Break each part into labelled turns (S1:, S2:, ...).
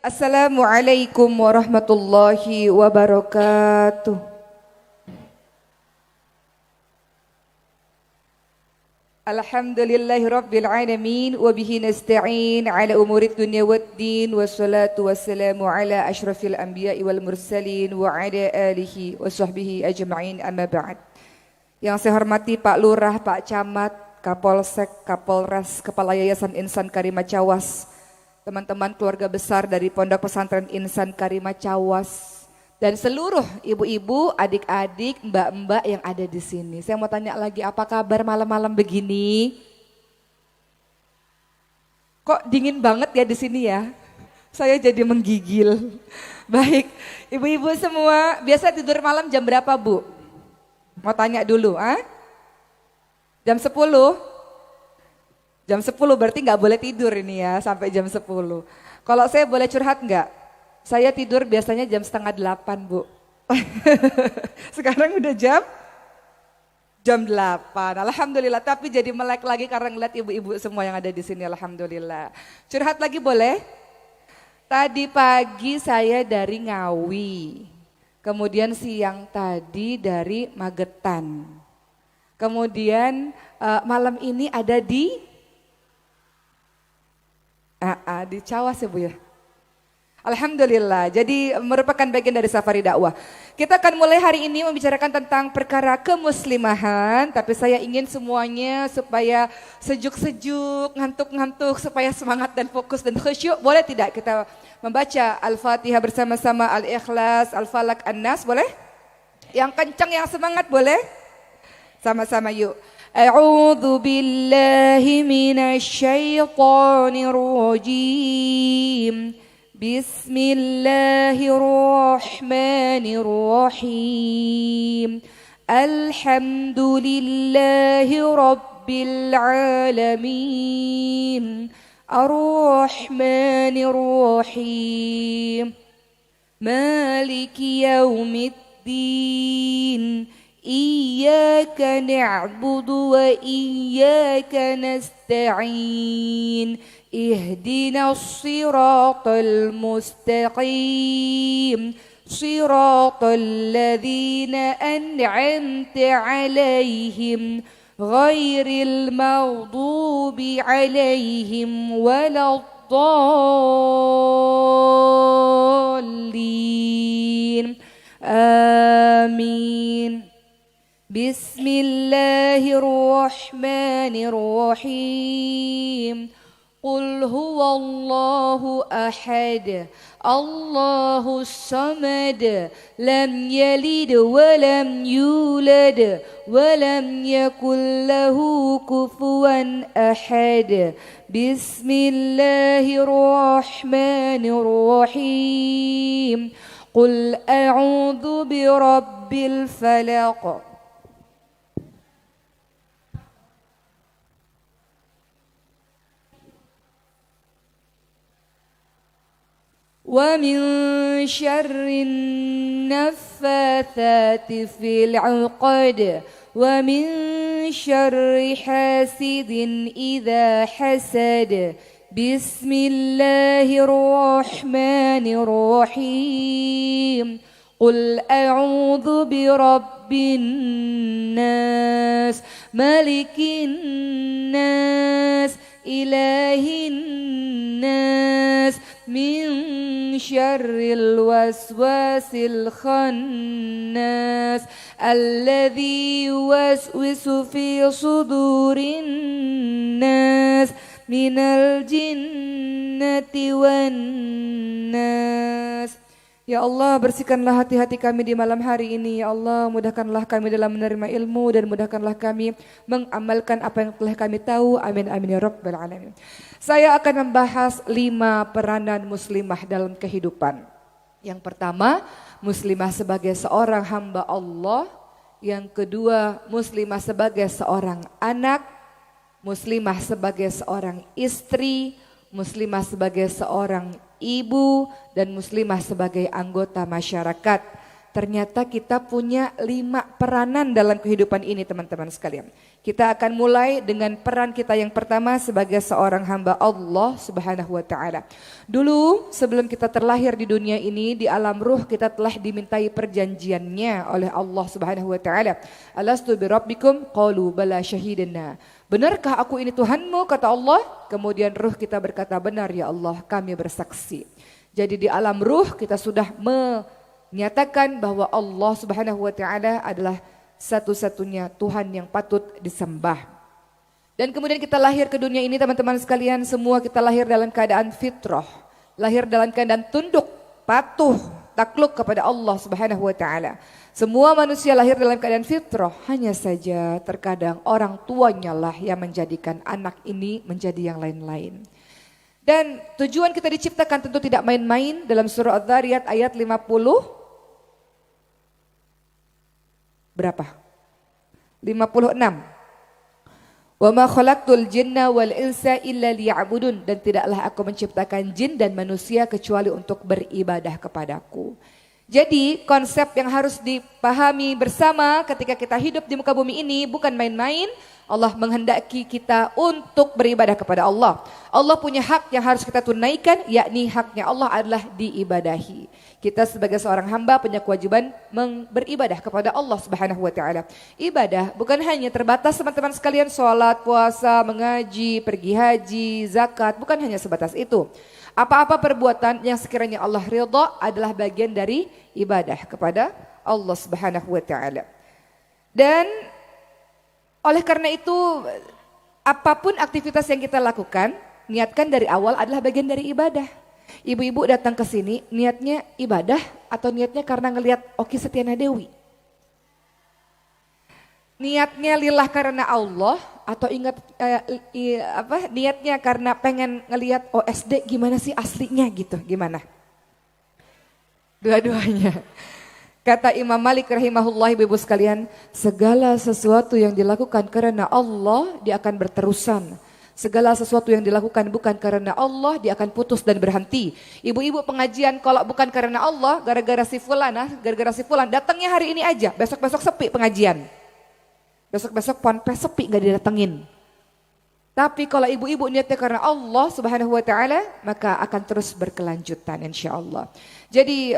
S1: Assalamualaikum warahmatullahi wabarakatuh. Alhamdulillahi rabbil alamin wa bihi nasta'in ala umurid dunya waddin wassalatu wassalamu ala asyrafil anbiya'i wal mursalin wa ala alihi wa sahbihi ajma'in amma ba'd. Yang saya hormati Pak Lurah, Pak Camat, Kapolsek, Kapolres, Kepala Yayasan Insan Karimah Cawas, teman-teman keluarga besar dari Pondok Pesantren Insan Karimah Cawas, dan seluruh ibu-ibu, adik-adik, mbak-mbak yang ada di sini. Saya mau tanya lagi, apa kabar malam-malam begini? Kok dingin banget ya di sini ya? Saya jadi menggigil. Baik, ibu-ibu semua, biasa tidur malam jam berapa, Bu? Mau tanya dulu, ah? Jam 10? Jam 10 berarti nggak boleh tidur ini ya, sampai jam 10. Kalau saya boleh curhat nggak? Saya tidur biasanya jam setengah 8, Bu. Sekarang udah jam 8. Alhamdulillah, tapi jadi melek lagi karena ngeliat ibu-ibu semua yang ada di sini. Alhamdulillah. Curhat lagi boleh? Tadi pagi saya dari Ngawi. Kemudian siang tadi dari Magetan. Kemudian malam ini ada di Cawas ya, Bu ya. Alhamdulillah, jadi merupakan bagian dari safari dakwah. Kita akan mulai hari ini membicarakan tentang perkara kemuslimahan, tapi saya ingin semuanya supaya sejuk-sejuk, ngantuk-ngantuk, supaya semangat dan fokus dan khusyuk. Boleh tidak kita membaca Al-Fatihah bersama-sama, Al-Ikhlas, Al-Falaq, An-Nas, boleh? Yang kencang, yang semangat boleh? Sama-sama yuk. A'udzu billahi minasy syaithanir rajim. Bismillahirrahmanirrahim. Alhamdulillahi rabbil alamin. Ar-Rahmanir-Rahim. Maliki yaumiddin. Iyyaka na'budu wa iyyaka nasta'in. Ihdinas siratal mustaqim. Siratal ladzina an'amta 'alaihim ghairil maghdubi 'alaihim waladdallin. Amin. Bismillahirrahmanirrahim. Qul huwallahu ahad, Allahus samad, lam yalid wa lam yulad, wa lam yakul lahu kufuwan ahad. Bismillahirrahmanirrahim. Qul a'udzu birabbil falaq. Wa min syarrin naffatsati fil 'uqad wa min syarri hasidin idza hasad. Bismillahirrahmanirrahim. Qul a'udzu birabbin nas, malikin nas, ilahin nas, min syarril waswasil khannas, alladzi yuwaswisu fi sudurin nas, minal jinnati wan nas. Ya Allah, bersihkanlah hati-hati kami di malam hari ini. Ya Allah, mudahkanlah kami dalam menerima ilmu dan mudahkanlah kami mengamalkan apa yang telah kami tahu. Amin amin ya rabbal alamin. Saya akan membahas 5 peranan muslimah dalam kehidupan. Yang pertama, muslimah sebagai seorang hamba Allah. Yang kedua, muslimah sebagai seorang anak. Muslimah sebagai seorang istri. Muslimah sebagai seorang ibu, dan muslimah sebagai anggota masyarakat. Ternyata kita punya 5 peranan dalam kehidupan ini, teman-teman sekalian. Kita akan mulai dengan peran kita yang pertama sebagai seorang hamba Allah Subhanahu wa taala. Dulu sebelum kita terlahir di dunia ini, di alam ruh kita telah dimintai perjanjiannya oleh Allah Subhanahu wa taala. Alastu birabbikum qalu bala syahidna. Benarkah aku ini Tuhanmu, kata Allah? Kemudian ruh kita berkata, benar ya Allah, kami bersaksi. Jadi di alam ruh kita sudah menyatakan bahwa Allah Subhanahu wa taala adalah satu-satunya Tuhan yang patut disembah. Dan kemudian kita lahir ke dunia ini, teman-teman sekalian, semua kita lahir dalam keadaan fitrah, lahir dalam keadaan tunduk, patuh, takluk kepada Allah Subhanahu wa taala. Semua manusia lahir dalam keadaan fitrah, hanya saja terkadang orang tuanya lah yang menjadikan anak ini menjadi yang lain-lain. Dan tujuan kita diciptakan tentu tidak main-main. Dalam surah Adz-Dzariyat ayat 50 berapa? 56. Wa ma khalaqtul jinna wal insa illa liya'budun, dan tidaklah aku menciptakan jin dan manusia kecuali untuk beribadah kepadaku. Jadi konsep yang harus dipahami bersama ketika kita hidup di muka bumi ini bukan main-main. Allah menghendaki kita untuk beribadah kepada Allah. Allah punya hak yang harus kita tunaikan, yakni haknya Allah adalah diibadahi. Kita sebagai seorang hamba punya kewajiban beribadah kepada Allah Subhanahu wa taala. Ibadah bukan hanya terbatas teman-teman sekalian salat, puasa, mengaji, pergi haji, zakat, bukan hanya sebatas itu. Apa-apa perbuatan yang sekiranya Allah ridha adalah bagian dari ibadah kepada Allah Subhanahu wa taala. Dan oleh karena itu, apapun aktivitas yang kita lakukan, niatkan dari awal adalah bagian dari ibadah. Ibu-ibu datang ke sini, niatnya ibadah atau niatnya karena ngelihat Oki Setiana Dewi? Niatnya lillah karena Allah atau niatnya karena pengen ngelihat OSD gimana sih aslinya gitu, gimana? Dua-duanya. Kata Imam Malik rahimahullah, ibu sekalian, segala sesuatu yang dilakukan karena Allah dia akan berterusan. Segala sesuatu yang dilakukan bukan karena Allah dia akan putus dan berhenti. Ibu-ibu pengajian kalau bukan karena Allah, gara-gara si fulan datangnya hari ini aja, besok-besok sepi pengajian. Besok-besok ponpes sepi gak didatengin. Tapi kalau ibu-ibu niatnya karena Allah Subhanahu wa taala, maka akan terus berkelanjutan insyaallah. Jadi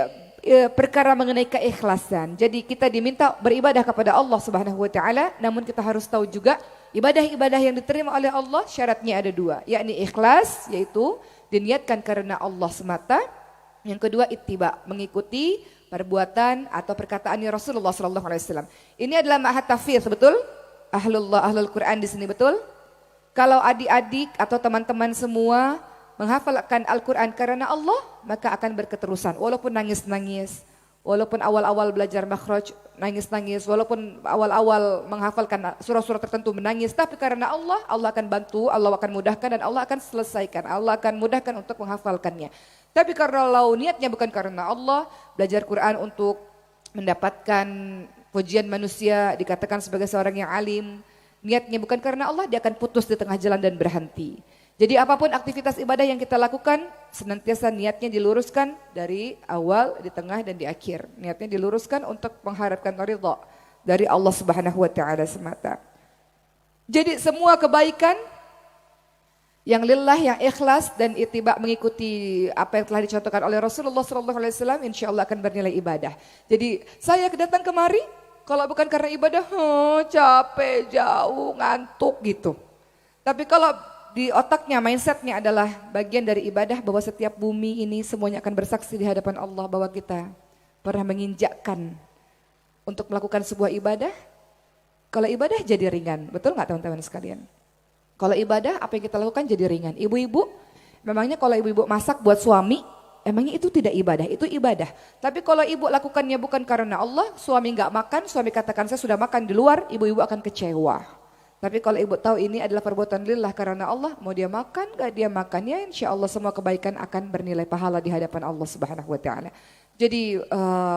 S1: perkara mengenai keikhlasan. Jadi kita diminta beribadah kepada Allah Subhanahu wa taala, namun kita harus tahu juga ibadah-ibadah yang diterima oleh Allah syaratnya ada dua, yakni ikhlas, yaitu diniatkan karena Allah semata. Yang kedua ittiba, mengikuti perbuatan atau perkataan Rasulullah sallallahu alaihi wasallam. Ini adalah ma'had tafsir, betul? Ahlul Quran di sini, betul? Kalau adik-adik atau teman-teman semua menghafalkan Al-Quran karena Allah, maka akan berketerusan. Walaupun nangis-nangis, walaupun awal-awal belajar makhraj nangis-nangis, walaupun awal-awal menghafalkan surah-surah tertentu menangis, tapi karena Allah, Allah akan bantu, Allah akan mudahkan dan Allah akan selesaikan. Allah akan mudahkan untuk menghafalkannya. Tapi kalau niatnya bukan karena Allah, belajar Quran untuk mendapatkan pujian manusia, dikatakan sebagai seorang yang alim, niatnya bukan karena Allah, dia akan putus di tengah jalan dan berhenti. Jadi apapun aktivitas ibadah yang kita lakukan, senantiasa niatnya diluruskan dari awal, di tengah, dan di akhir. Niatnya diluruskan untuk mengharapkan ridha dari Allah Subhanahu wa taala semata. Jadi semua kebaikan yang lillah, yang ikhlas dan ittiba, mengikuti apa yang telah dicontohkan oleh Rasulullah sallallahu alaihi wasallam, insyaallah akan bernilai ibadah. Jadi saya datang kemari kalau bukan karena ibadah, capek, jauh, ngantuk gitu. Tapi kalau di otaknya, mindsetnya adalah bagian dari ibadah, bahwa setiap bumi ini semuanya akan bersaksi di hadapan Allah bahwa kita pernah menginjakkan untuk melakukan sebuah ibadah. Kalau ibadah jadi ringan, betul nggak teman-teman sekalian? Kalau ibadah apa yang kita lakukan jadi ringan. Ibu-ibu, memangnya kalau ibu-ibu masak buat suami, emangnya itu tidak ibadah? Itu ibadah. Tapi kalau ibu lakukannya bukan karena Allah, suami nggak makan, suami katakan saya sudah makan di luar, ibu-ibu akan kecewa. Tapi kalau ibu tahu ini adalah perbuatan lillah karena Allah, mau dia makan gak dia makan, ya insya Allah semua kebaikan akan bernilai pahala di hadapan Allah Subhanahu wa taala. Jadi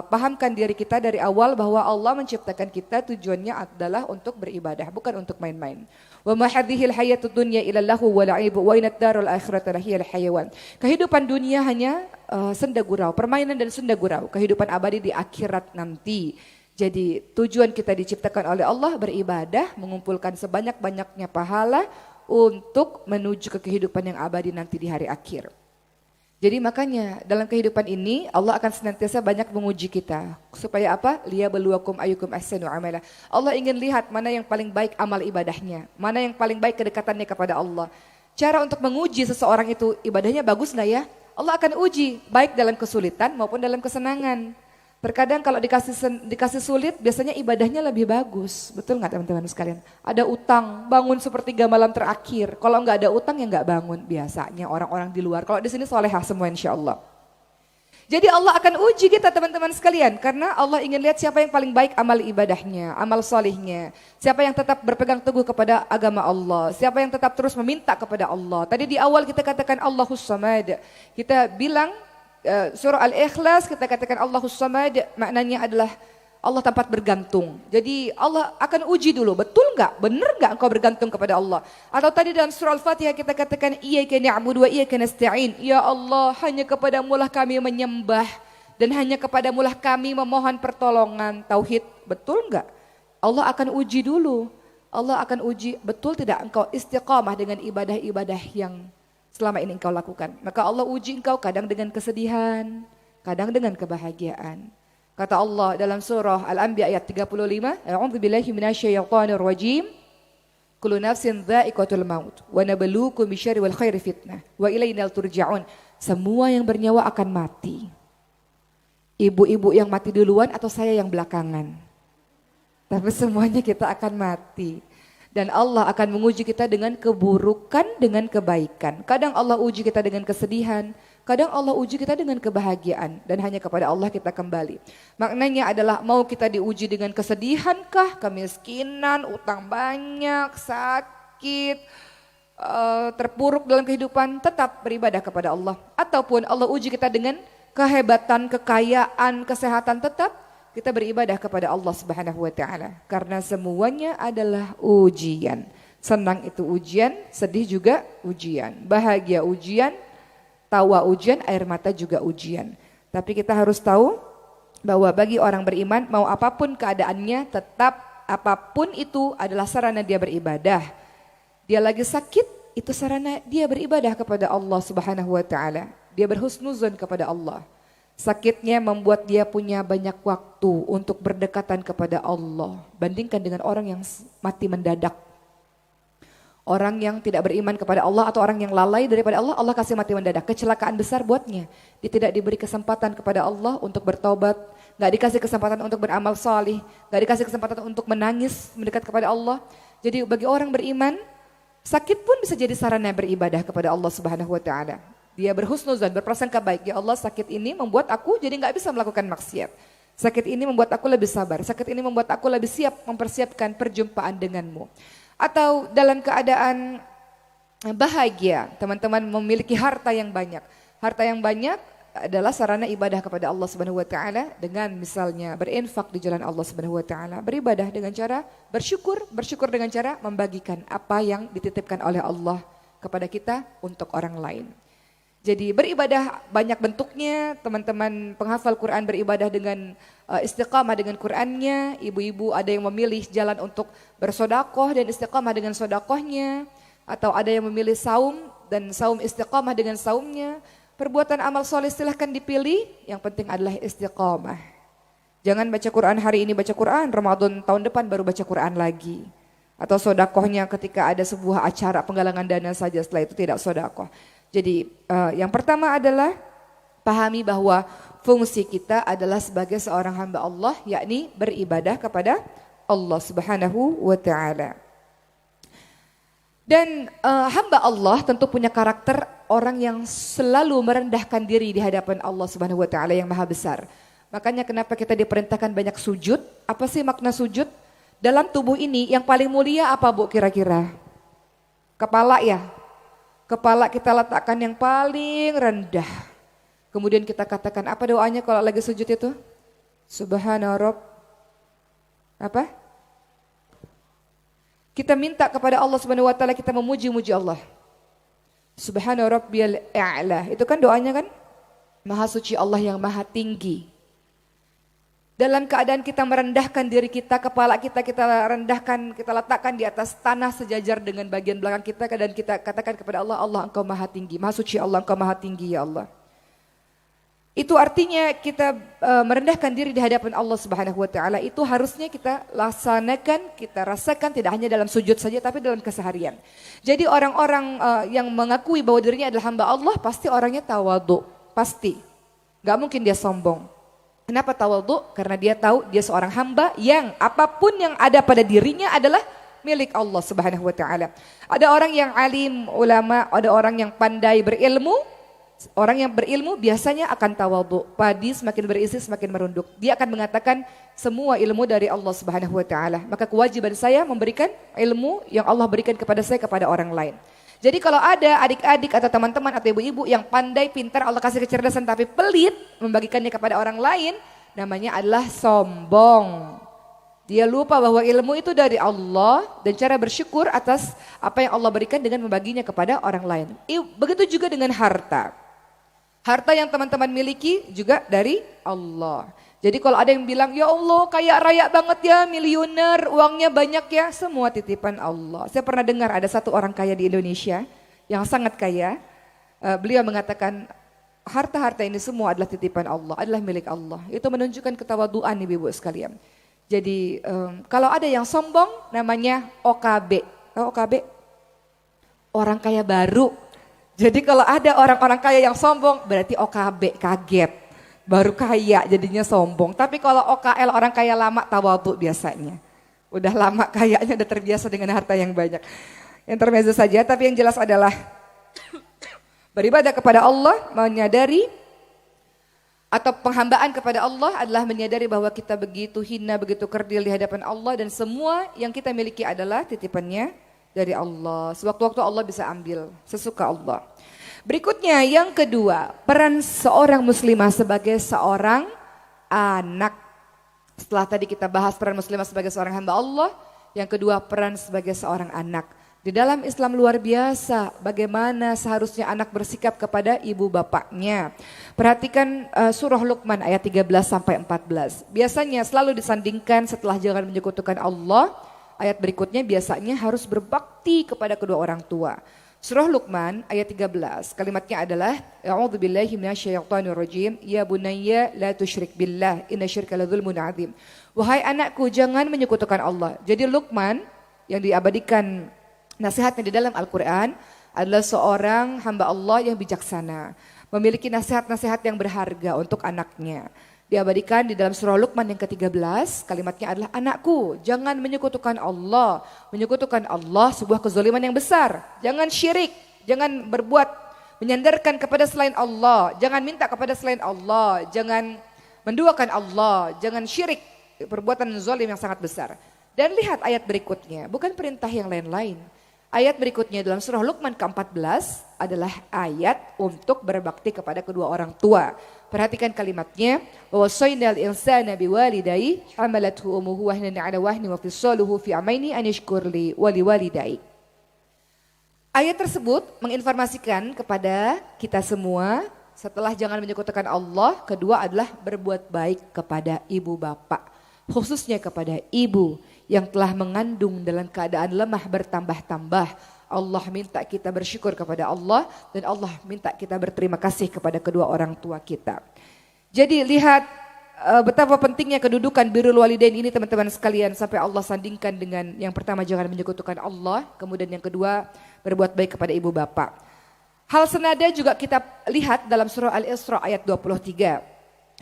S1: pahamkan diri kita dari awal bahwa Allah menciptakan kita tujuannya adalah untuk beribadah, bukan untuk main-main. Wa ma hadhil hayatud dunya illa lahu wa la'ib wa inad darul akhirata lahiyal hayawan. Kehidupan dunia hanya senda gurau, permainan dan senda gurau. Kehidupan abadi di akhirat nanti. Jadi tujuan kita diciptakan oleh Allah beribadah, mengumpulkan sebanyak-banyaknya pahala untuk menuju ke kehidupan yang abadi nanti di hari akhir. Jadi makanya dalam kehidupan ini Allah akan senantiasa banyak menguji kita. Supaya apa? Liyabluwakum ayyukum ahsanu amala. Allah ingin lihat mana yang paling baik amal ibadahnya, mana yang paling baik kedekatannya kepada Allah. Cara untuk menguji seseorang itu ibadahnya bagus nggak ya? Allah akan uji baik dalam kesulitan maupun dalam kesenangan. Terkadang kalau dikasih sulit biasanya ibadahnya lebih bagus. Betul nggak teman-teman sekalian? Ada utang, bangun sepertiga malam terakhir. Kalau nggak ada utang ya nggak bangun biasanya orang-orang di luar. Kalau di sini solehah semua insya Allah. Jadi Allah akan uji kita teman-teman sekalian. Karena Allah ingin lihat siapa yang paling baik amal ibadahnya, amal solihnya. Siapa yang tetap berpegang teguh kepada agama Allah. Siapa yang tetap terus meminta kepada Allah. Tadi di awal kita katakan Allahus Samad. Kita bilang surah Al-Ikhlas kita katakan Allahus Samad maknanya adalah Allah tempat bergantung. Jadi Allah akan uji dulu, betul enggak? Benar enggak engkau bergantung kepada Allah? Atau tadi dalam surah Al-Fatihah kita katakan iyyaka na'budu wa iyyaka nasta'in. Ya Allah, hanya kepadamu lah kami menyembah dan hanya kepadamu lah kami memohon pertolongan. Tauhid, betul enggak? Allah akan uji dulu. Allah akan uji betul tidak engkau istiqamah dengan ibadah-ibadah yang selama ini engkau lakukan. Maka Allah uji engkau kadang dengan kesedihan, kadang dengan kebahagiaan. Kata Allah dalam surah Al-Anbiya ayat 35, A'udzubillahi minasyaitonir rajim. Kullu nafsin dha'iqatul maut wa nabluukum bisyarri wal khairi fitnah wa ilainal turja'un. Semua yang bernyawa akan mati. Ibu-ibu yang mati duluan atau saya yang belakangan. Tapi semuanya kita akan mati. Dan Allah akan menguji kita dengan keburukan, dengan kebaikan. Kadang Allah uji kita dengan kesedihan, kadang Allah uji kita dengan kebahagiaan. Dan hanya kepada Allah kita kembali. Maknanya adalah mau kita diuji dengan kesedihankah, kemiskinan, utang banyak, sakit, terpuruk dalam kehidupan, tetap beribadah kepada Allah. Ataupun Allah uji kita dengan kehebatan, kekayaan, kesehatan, tetap kita beribadah kepada Allah Subhanahu wa taala karena semuanya adalah ujian. Senang itu ujian, sedih juga ujian, bahagia ujian, tawa ujian, air mata juga ujian. Tapi kita harus tahu bahwa bagi orang beriman mau apapun keadaannya tetap apapun itu adalah sarana dia beribadah. Dia lagi sakit, itu sarana dia beribadah kepada Allah Subhanahu wa taala. Dia berhusnuzon kepada Allah. Sakitnya membuat dia punya banyak waktu untuk berdekatan kepada Allah. Bandingkan dengan orang yang mati mendadak. Orang yang tidak beriman kepada Allah atau orang yang lalai daripada Allah, Allah kasih mati mendadak. Kecelakaan besar buatnya. Dia tidak diberi kesempatan kepada Allah untuk bertobat. Gak dikasih kesempatan untuk beramal salih. Gak dikasih kesempatan untuk menangis mendekat kepada Allah. Jadi bagi orang beriman, sakit pun bisa jadi sarana beribadah kepada Allah Subhanahu wa taala. Dia berhusnuzan, berprasangka baik. Ya Allah, sakit ini membuat aku jadi gak bisa melakukan maksiat. Sakit ini membuat aku lebih sabar. Sakit ini membuat aku lebih siap mempersiapkan perjumpaan denganmu. Atau dalam keadaan bahagia, teman-teman memiliki harta yang banyak. Harta yang banyak adalah sarana ibadah kepada Allah Subhanahu wa taala dengan misalnya berinfak di jalan Allah Subhanahu wa taala, beribadah dengan cara bersyukur dengan cara membagikan apa yang dititipkan oleh Allah kepada kita untuk orang lain. Jadi beribadah banyak bentuknya, teman-teman penghafal Quran beribadah dengan istiqamah dengan Qurannya, ibu-ibu ada yang memilih jalan untuk bersodakoh dan istiqamah dengan sodakohnya, atau ada yang memilih saum dan saum istiqamah dengan saumnya. Perbuatan amal soleh silahkan dipilih, yang penting adalah istiqamah. Jangan baca Quran hari ini baca Quran, Ramadan tahun depan baru baca Quran lagi. Atau sodakohnya ketika ada sebuah acara penggalangan dana saja, setelah itu tidak sodakoh. Jadi yang pertama adalah pahami bahwa fungsi kita adalah sebagai seorang hamba Allah, yakni beribadah kepada Allah Subhanahu wa taala. Dan hamba Allah tentu punya karakter orang yang selalu merendahkan diri di hadapan Allah Subhanahu wa taala yang maha besar. Makanya kenapa kita diperintahkan banyak sujud? Apa sih makna sujud? Dalam tubuh ini yang paling mulia apa Bu kira-kira? Kepala ya. Kepala kita letakkan yang paling rendah. Kemudian kita katakan apa doanya kalau lagi sujud itu? Subhana Rabb. Apa? Kita minta kepada Allah Subhanahu wa taala, kita memuji-muji Allah. Subhana Rabbiyal A'la. Itu kan doanya kan? Maha suci Allah yang maha tinggi. Dalam keadaan kita merendahkan diri kita, kepala kita rendahkan, kita letakkan di atas tanah sejajar dengan bagian belakang kita dan kita katakan kepada Allah, Allah Engkau Maha Tinggi, Maha Suci Allah, Engkau Maha Tinggi ya Allah. Itu artinya kita merendahkan diri di hadapan Allah Subhanahu wa taala. Itu harusnya kita laksanakan, kita rasakan tidak hanya dalam sujud saja tapi dalam keseharian. Jadi orang-orang yang mengakui bahwa dirinya adalah hamba Allah pasti orangnya tawadhu, pasti. Gak mungkin dia sombong. Kenapa tawadhu? Karena dia tahu dia seorang hamba yang apapun yang ada pada dirinya adalah milik Allah Subhanahu wa taala. Ada orang yang alim, ulama, ada orang yang pandai berilmu. Orang yang berilmu biasanya akan tawadhu. Padi semakin berisi semakin merunduk. Dia akan mengatakan semua ilmu dari Allah Subhanahu wa taala. Maka kewajiban saya memberikan ilmu yang Allah berikan kepada saya kepada orang lain. Jadi kalau ada adik-adik atau teman-teman atau ibu-ibu yang pandai, pintar, Allah kasih kecerdasan tapi pelit membagikannya kepada orang lain, namanya adalah sombong. Dia lupa bahwa ilmu itu dari Allah dan cara bersyukur atas apa yang Allah berikan dengan membaginya kepada orang lain. Begitu juga dengan harta. Harta yang teman-teman miliki juga dari Allah. Jadi kalau ada yang bilang, ya Allah kaya raya banget ya, miliuner, uangnya banyak ya, semua titipan Allah. Saya pernah dengar ada satu orang kaya di Indonesia yang sangat kaya. Beliau mengatakan harta-harta ini semua adalah titipan Allah, adalah milik Allah. Itu menunjukkan ketawaduan ibu-ibu sekalian. Jadi kalau ada yang sombong namanya OKB. Tahu OKB? Orang kaya baru. Jadi kalau ada orang-orang kaya yang sombong berarti OKB, kaget. Baru kaya jadinya sombong. Tapi kalau OKL orang kaya lama tawadhu biasanya. Udah lama kayaknya udah terbiasa dengan harta yang banyak. Intermezzo saja tapi yang jelas adalah beribadah kepada Allah, menyadari atau penghambaan kepada Allah adalah menyadari bahwa kita begitu hina, begitu kerdil di hadapan Allah dan semua yang kita miliki adalah titipannya dari Allah. Sewaktu-waktu Allah bisa ambil sesuka Allah. Berikutnya yang kedua, peran seorang muslimah sebagai seorang anak. Setelah tadi kita bahas peran muslimah sebagai seorang hamba Allah, yang kedua peran sebagai seorang anak. Di dalam Islam luar biasa bagaimana seharusnya anak bersikap kepada ibu bapaknya. Perhatikan surah Luqman ayat 13 sampai 14. Biasanya selalu disandingkan setelah jangan menyekutukan Allah. Ayat berikutnya biasanya harus berbakti kepada kedua orang tua. Surah Luqman ayat 13 kalimatnya adalah A'udzubillahi minasyaitonirrajim ya bunayya la tusyrik billah inna syirka ladzulmun adzim. Wahai anakku jangan menyekutukan Allah. Jadi Luqman yang diabadikan nasihatnya di dalam Al-Quran adalah seorang hamba Allah yang bijaksana. Memiliki nasihat-nasihat yang berharga untuk anaknya. Diabadikan di dalam surah Luqman yang ke-13, kalimatnya adalah anakku jangan menyekutukan Allah. Menyekutukan Allah sebuah kezaliman yang besar. Jangan syirik, jangan berbuat menyandarkan kepada selain Allah. Jangan minta kepada selain Allah, jangan menduakan Allah, jangan syirik. Perbuatan zalim yang sangat besar. Dan lihat ayat berikutnya, bukan perintah yang lain-lain. Ayat berikutnya dalam surah Luqman ke-14 adalah ayat untuk berbakti kepada kedua orang tua. Perhatikan kalimatnya, wa wasaynal insana biwalidayhi hamalathu ummuhu wahnan 'ala wahnin wa fisaluhu fi amaini an yashkur li wa liwalidayhi. Ayat tersebut menginformasikan kepada kita semua setelah jangan menyekutukan Allah, kedua adalah berbuat baik kepada ibu bapak, khususnya kepada ibu yang telah mengandung dalam keadaan lemah bertambah-tambah. Allah minta kita bersyukur kepada Allah dan Allah minta kita berterima kasih kepada kedua orang tua kita. Jadi lihat betapa pentingnya kedudukan birrul walidain ini teman-teman sekalian sampai Allah sandingkan dengan yang pertama jangan menyekutukan Allah, kemudian yang kedua berbuat baik kepada ibu bapak. Hal senada juga kita lihat dalam surah Al-Isra ayat 23.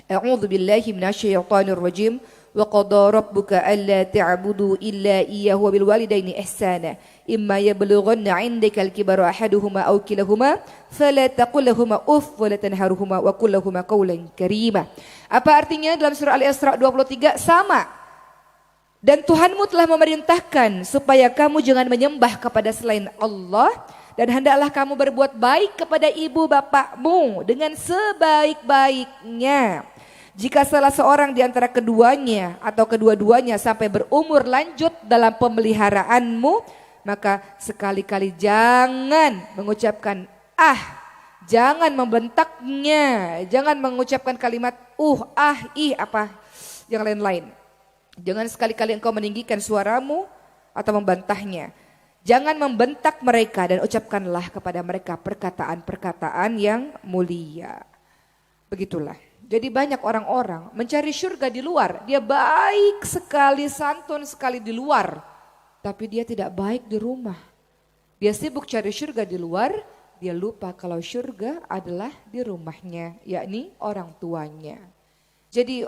S1: A'udzubillahi minasyaitonirrajim. Wa qada rabbuka alla ta'budu illa iyyahu wa bil walidaini ihsana imma yablughanna 'indaka al-kibara ahaduhuma aw kilahuma fala taqul lahumu uff wa la tanharhuma wa qul lahumu qawlan karima. Apa artinya dalam surah Al-Isra 23? Sama. Dan Tuhanmu telah memerintahkan supaya kamu jangan menyembah kepada selain Allah dan hendaklah kamu berbuat baik kepada ibu bapakmu dengan sebaik-baiknya. Jika salah seorang di antara keduanya atau kedua-duanya sampai berumur lanjut dalam pemeliharaanmu, maka sekali-kali jangan mengucapkan jangan membentaknya, jangan mengucapkan kalimat ih apa yang lain-lain. Jangan sekali-kali engkau meninggikan suaramu atau membantahnya. Jangan membentak mereka dan ucapkanlah kepada mereka perkataan-perkataan yang mulia. Begitulah. Jadi banyak orang-orang mencari surga di luar. Dia baik sekali, santun sekali di luar. Tapi dia tidak baik di rumah. Dia sibuk cari surga di luar. Dia lupa kalau surga adalah di rumahnya, yakni orang tuanya. Jadi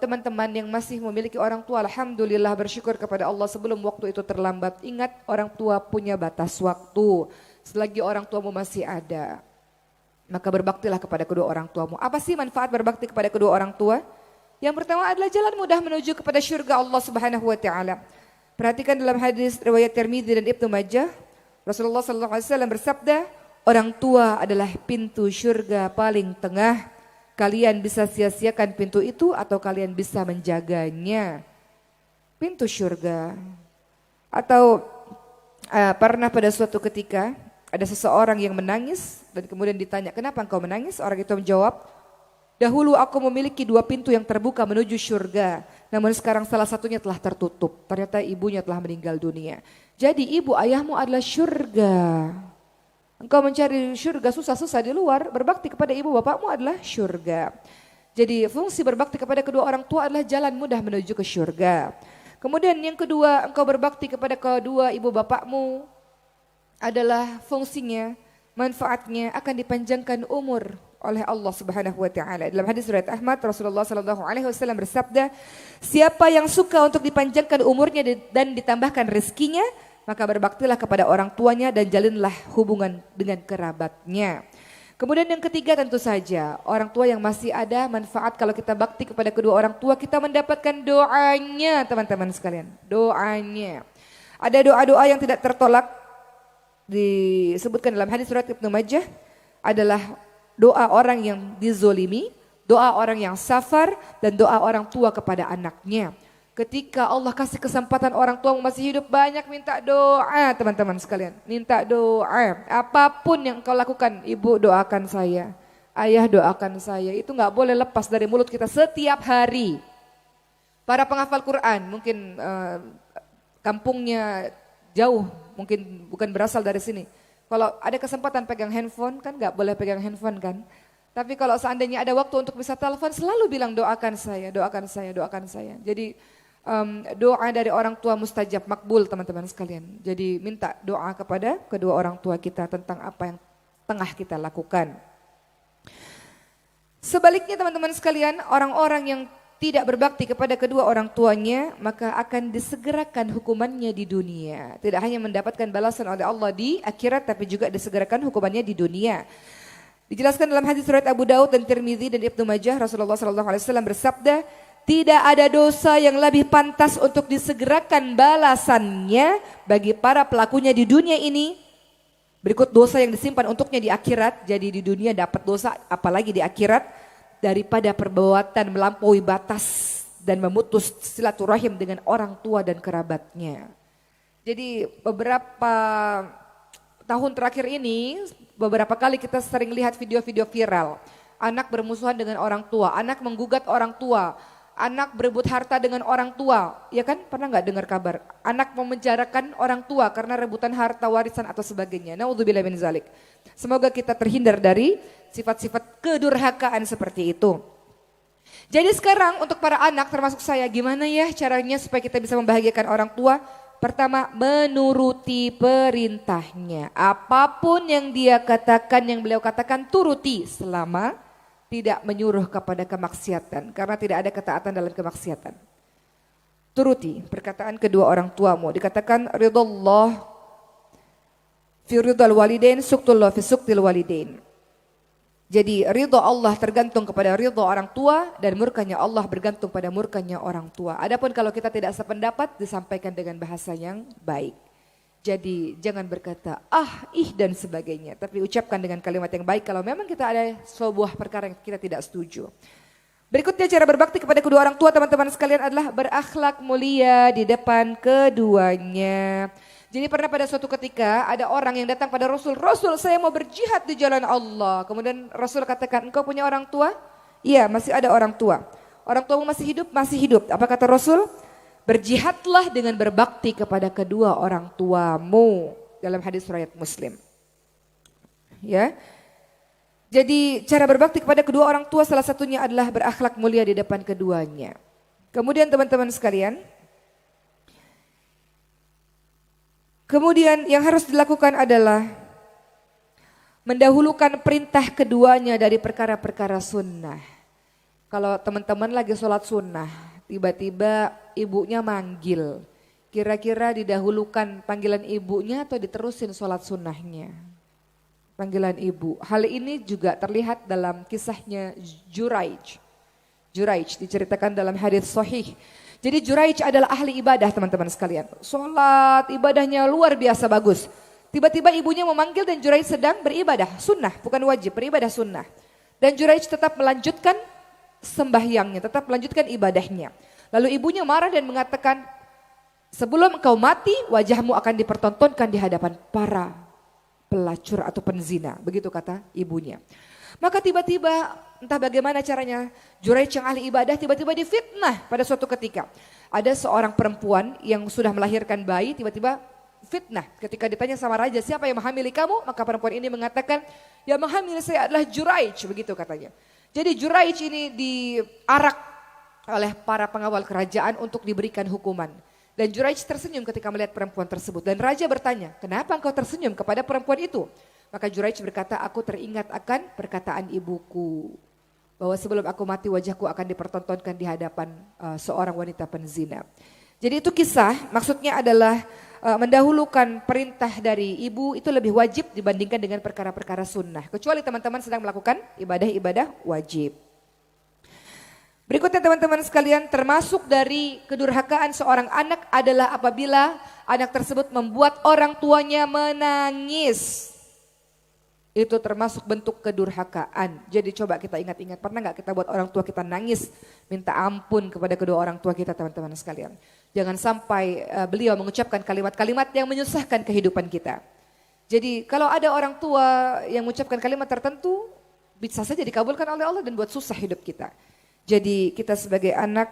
S1: teman-teman yang masih memiliki orang tua, alhamdulillah bersyukur kepada Allah sebelum waktu itu terlambat. Ingat, orang tua punya batas waktu. Selagi orang tuamu masih ada, maka berbaktilah kepada kedua orang tuamu. Apa sih manfaat berbakti kepada kedua orang tua? Yang pertama adalah jalan mudah menuju kepada surga Allah Subhanahu wa taala. Perhatikan dalam hadis riwayat Tirmidzi dan Ibnu Majah, Rasulullah sallallahu alaihi wasallam bersabda, orang tua adalah pintu surga paling tengah. Kalian bisa sia-siakan pintu itu atau kalian bisa menjaganya. Pintu surga. Atau pernah pada suatu ketika ada seseorang yang menangis dan kemudian ditanya, kenapa engkau menangis? Orang itu menjawab, dahulu aku memiliki 2 pintu yang terbuka menuju surga. Namun sekarang salah satunya telah tertutup. Ternyata ibunya telah meninggal dunia. Jadi ibu ayahmu adalah surga. Engkau mencari surga susah-susah di luar, berbakti kepada ibu bapakmu adalah surga. Jadi fungsi berbakti kepada kedua orang tua adalah jalan mudah menuju ke surga. Kemudian yang kedua, engkau berbakti kepada kedua ibu bapakmu adalah fungsinya, manfaatnya akan dipanjangkan umur oleh Allah Subhanahu wa taala. Dalam hadis riwayat Ahmad, Rasulullah sallallahu alaihi wasallam bersabda, siapa yang suka untuk dipanjangkan umurnya dan ditambahkan rezekinya, maka berbaktilah kepada orang tuanya dan jalinlah hubungan dengan kerabatnya. Kemudian yang ketiga tentu saja orang tua yang masih ada, manfaat kalau kita bakti kepada kedua orang tua, kita mendapatkan doanya teman-teman sekalian. Doanya. Ada doa-doa yang tidak tertolak, disebutkan dalam hadis riwayat Ibnu Majah, adalah doa orang yang dizolimi, doa orang yang safar, dan doa orang tua kepada anaknya. Ketika Allah kasih kesempatan orang tua masih hidup, banyak minta doa teman-teman sekalian. Minta doa. Apapun yang kau lakukan, ibu doakan saya, ayah doakan saya. Itu gak boleh lepas dari mulut kita setiap hari. Para penghafal Quran mungkin kampungnya jauh, mungkin bukan berasal dari sini. Kalau ada kesempatan pegang handphone, kan gak boleh pegang handphone kan. Tapi kalau seandainya ada waktu untuk bisa telepon, selalu bilang doakan saya, doakan saya, doakan saya. Jadi doa dari orang tua mustajab, makbul teman-teman sekalian. Jadi minta doa kepada kedua orang tua kita tentang apa yang tengah kita lakukan. Sebaliknya teman-teman sekalian, orang-orang yang tidak berbakti kepada kedua orang tuanya, maka akan disegerakan hukumannya di dunia. Tidak hanya mendapatkan balasan oleh Allah di akhirat, tapi juga disegerakan hukumannya di dunia. Dijelaskan dalam hadis riwayat Abu Daud dan Tirmidzi dan Ibnu Majah, Rasulullah SAW bersabda, tidak ada dosa yang lebih pantas untuk disegerakan balasannya bagi para pelakunya di dunia ini. Berikut dosa yang disimpan untuknya di akhirat. Jadi di dunia dapat dosa, apalagi di akhirat, daripada perbuatan melampaui batas dan memutus silaturahim dengan orang tua dan kerabatnya. Jadi beberapa tahun terakhir ini, beberapa kali kita sering lihat video-video viral. Anak bermusuhan dengan orang tua, anak menggugat orang tua, anak berebut harta dengan orang tua, ya kan? Pernah nggak dengar kabar? Anak memenjarakan orang tua karena rebutan harta warisan atau sebagainya. Naudzubillah min zalik. Semoga kita terhindar dari sifat-sifat kedurhakaan seperti itu. Jadi sekarang untuk para anak termasuk saya, gimana ya caranya supaya kita bisa membahagiakan orang tua? Pertama, menuruti perintahnya. Apapun yang dia katakan, yang beliau katakan, turuti selama tidak menyuruh kepada kemaksiatan, karena tidak ada ketaatan dalam kemaksiatan. Turuti perkataan kedua orang tuamu. Dikatakan ridallah fi ridal walidain, suktullah fi suktil walidain. Jadi ridha Allah tergantung kepada ridha orang tua dan murkanya Allah bergantung pada murkanya orang tua. Adapun kalau kita tidak sependapat, disampaikan dengan bahasa yang baik. Jadi jangan berkata ih dan sebagainya, tapi ucapkan dengan kalimat yang baik kalau memang kita ada sebuah perkara yang kita tidak setuju. Berikutnya cara berbakti kepada kedua orang tua teman-teman sekalian adalah berakhlak mulia di depan keduanya. Jadi pernah pada suatu ketika ada orang yang datang pada Rasul, Rasul saya mau berjihad di jalan Allah. Kemudian Rasul katakan, engkau punya orang tua? Iya, masih ada orang tua. Orang tuamu masih hidup? Masih hidup. Apa kata Rasul? Berjihadlah dengan berbakti kepada kedua orang tuamu. Dalam hadis riwayat Muslim. Ya. Jadi cara berbakti kepada kedua orang tua salah satunya adalah berakhlak mulia di depan keduanya. Kemudian teman-teman sekalian, kemudian yang harus dilakukan adalah mendahulukan perintah keduanya dari perkara-perkara sunnah. Kalau teman-teman lagi sholat sunnah, tiba-tiba ibunya manggil. Kira-kira didahulukan panggilan ibunya atau diterusin sholat sunnahnya? Panggilan ibu. Hal ini juga terlihat dalam kisahnya Juraij. Juraij diceritakan dalam hadis sahih. Jadi Juraij adalah ahli ibadah teman-teman sekalian. Sholat ibadahnya luar biasa bagus. Tiba-tiba ibunya memanggil dan Juraij sedang beribadah. Sunnah, bukan wajib, beribadah sunnah. Dan Juraij tetap melanjutkan sembahyangnya, tetap melanjutkan ibadahnya. Lalu ibunya marah dan mengatakan, sebelum engkau mati wajahmu akan dipertontonkan di hadapan para pelacur atau penzina. Begitu kata ibunya. Maka tiba-tiba entah bagaimana caranya Juraij yang ahli ibadah tiba-tiba difitnah pada suatu ketika. Ada seorang perempuan yang sudah melahirkan bayi tiba-tiba fitnah. Ketika ditanya sama raja siapa yang menghamili kamu, maka perempuan ini mengatakan yang menghamili saya adalah Juraij, begitu katanya. Jadi Juraij ini diarak oleh para pengawal kerajaan untuk diberikan hukuman. Dan Juraij tersenyum ketika melihat perempuan tersebut. Dan raja bertanya, kenapa engkau tersenyum kepada perempuan itu? Maka Juraij berkata, aku teringat akan perkataan ibuku. Bahwa sebelum aku mati wajahku akan dipertontonkan di hadapan seorang wanita penzina. Jadi itu kisah, maksudnya adalah mendahulukan perintah dari ibu itu lebih wajib dibandingkan dengan perkara-perkara sunnah. Kecuali teman-teman sedang melakukan ibadah-ibadah wajib. Berikutnya teman-teman sekalian, termasuk dari kedurhakaan seorang anak adalah apabila anak tersebut membuat orang tuanya menangis. Itu termasuk bentuk kedurhakaan. Jadi coba kita ingat-ingat, pernah gak kita buat orang tua kita nangis, minta ampun kepada kedua orang tua kita teman-teman sekalian. Jangan sampai beliau mengucapkan kalimat-kalimat yang menyusahkan kehidupan kita. Jadi kalau ada orang tua yang mengucapkan kalimat tertentu, bisa saja dikabulkan oleh Allah dan buat susah hidup kita. Jadi kita sebagai anak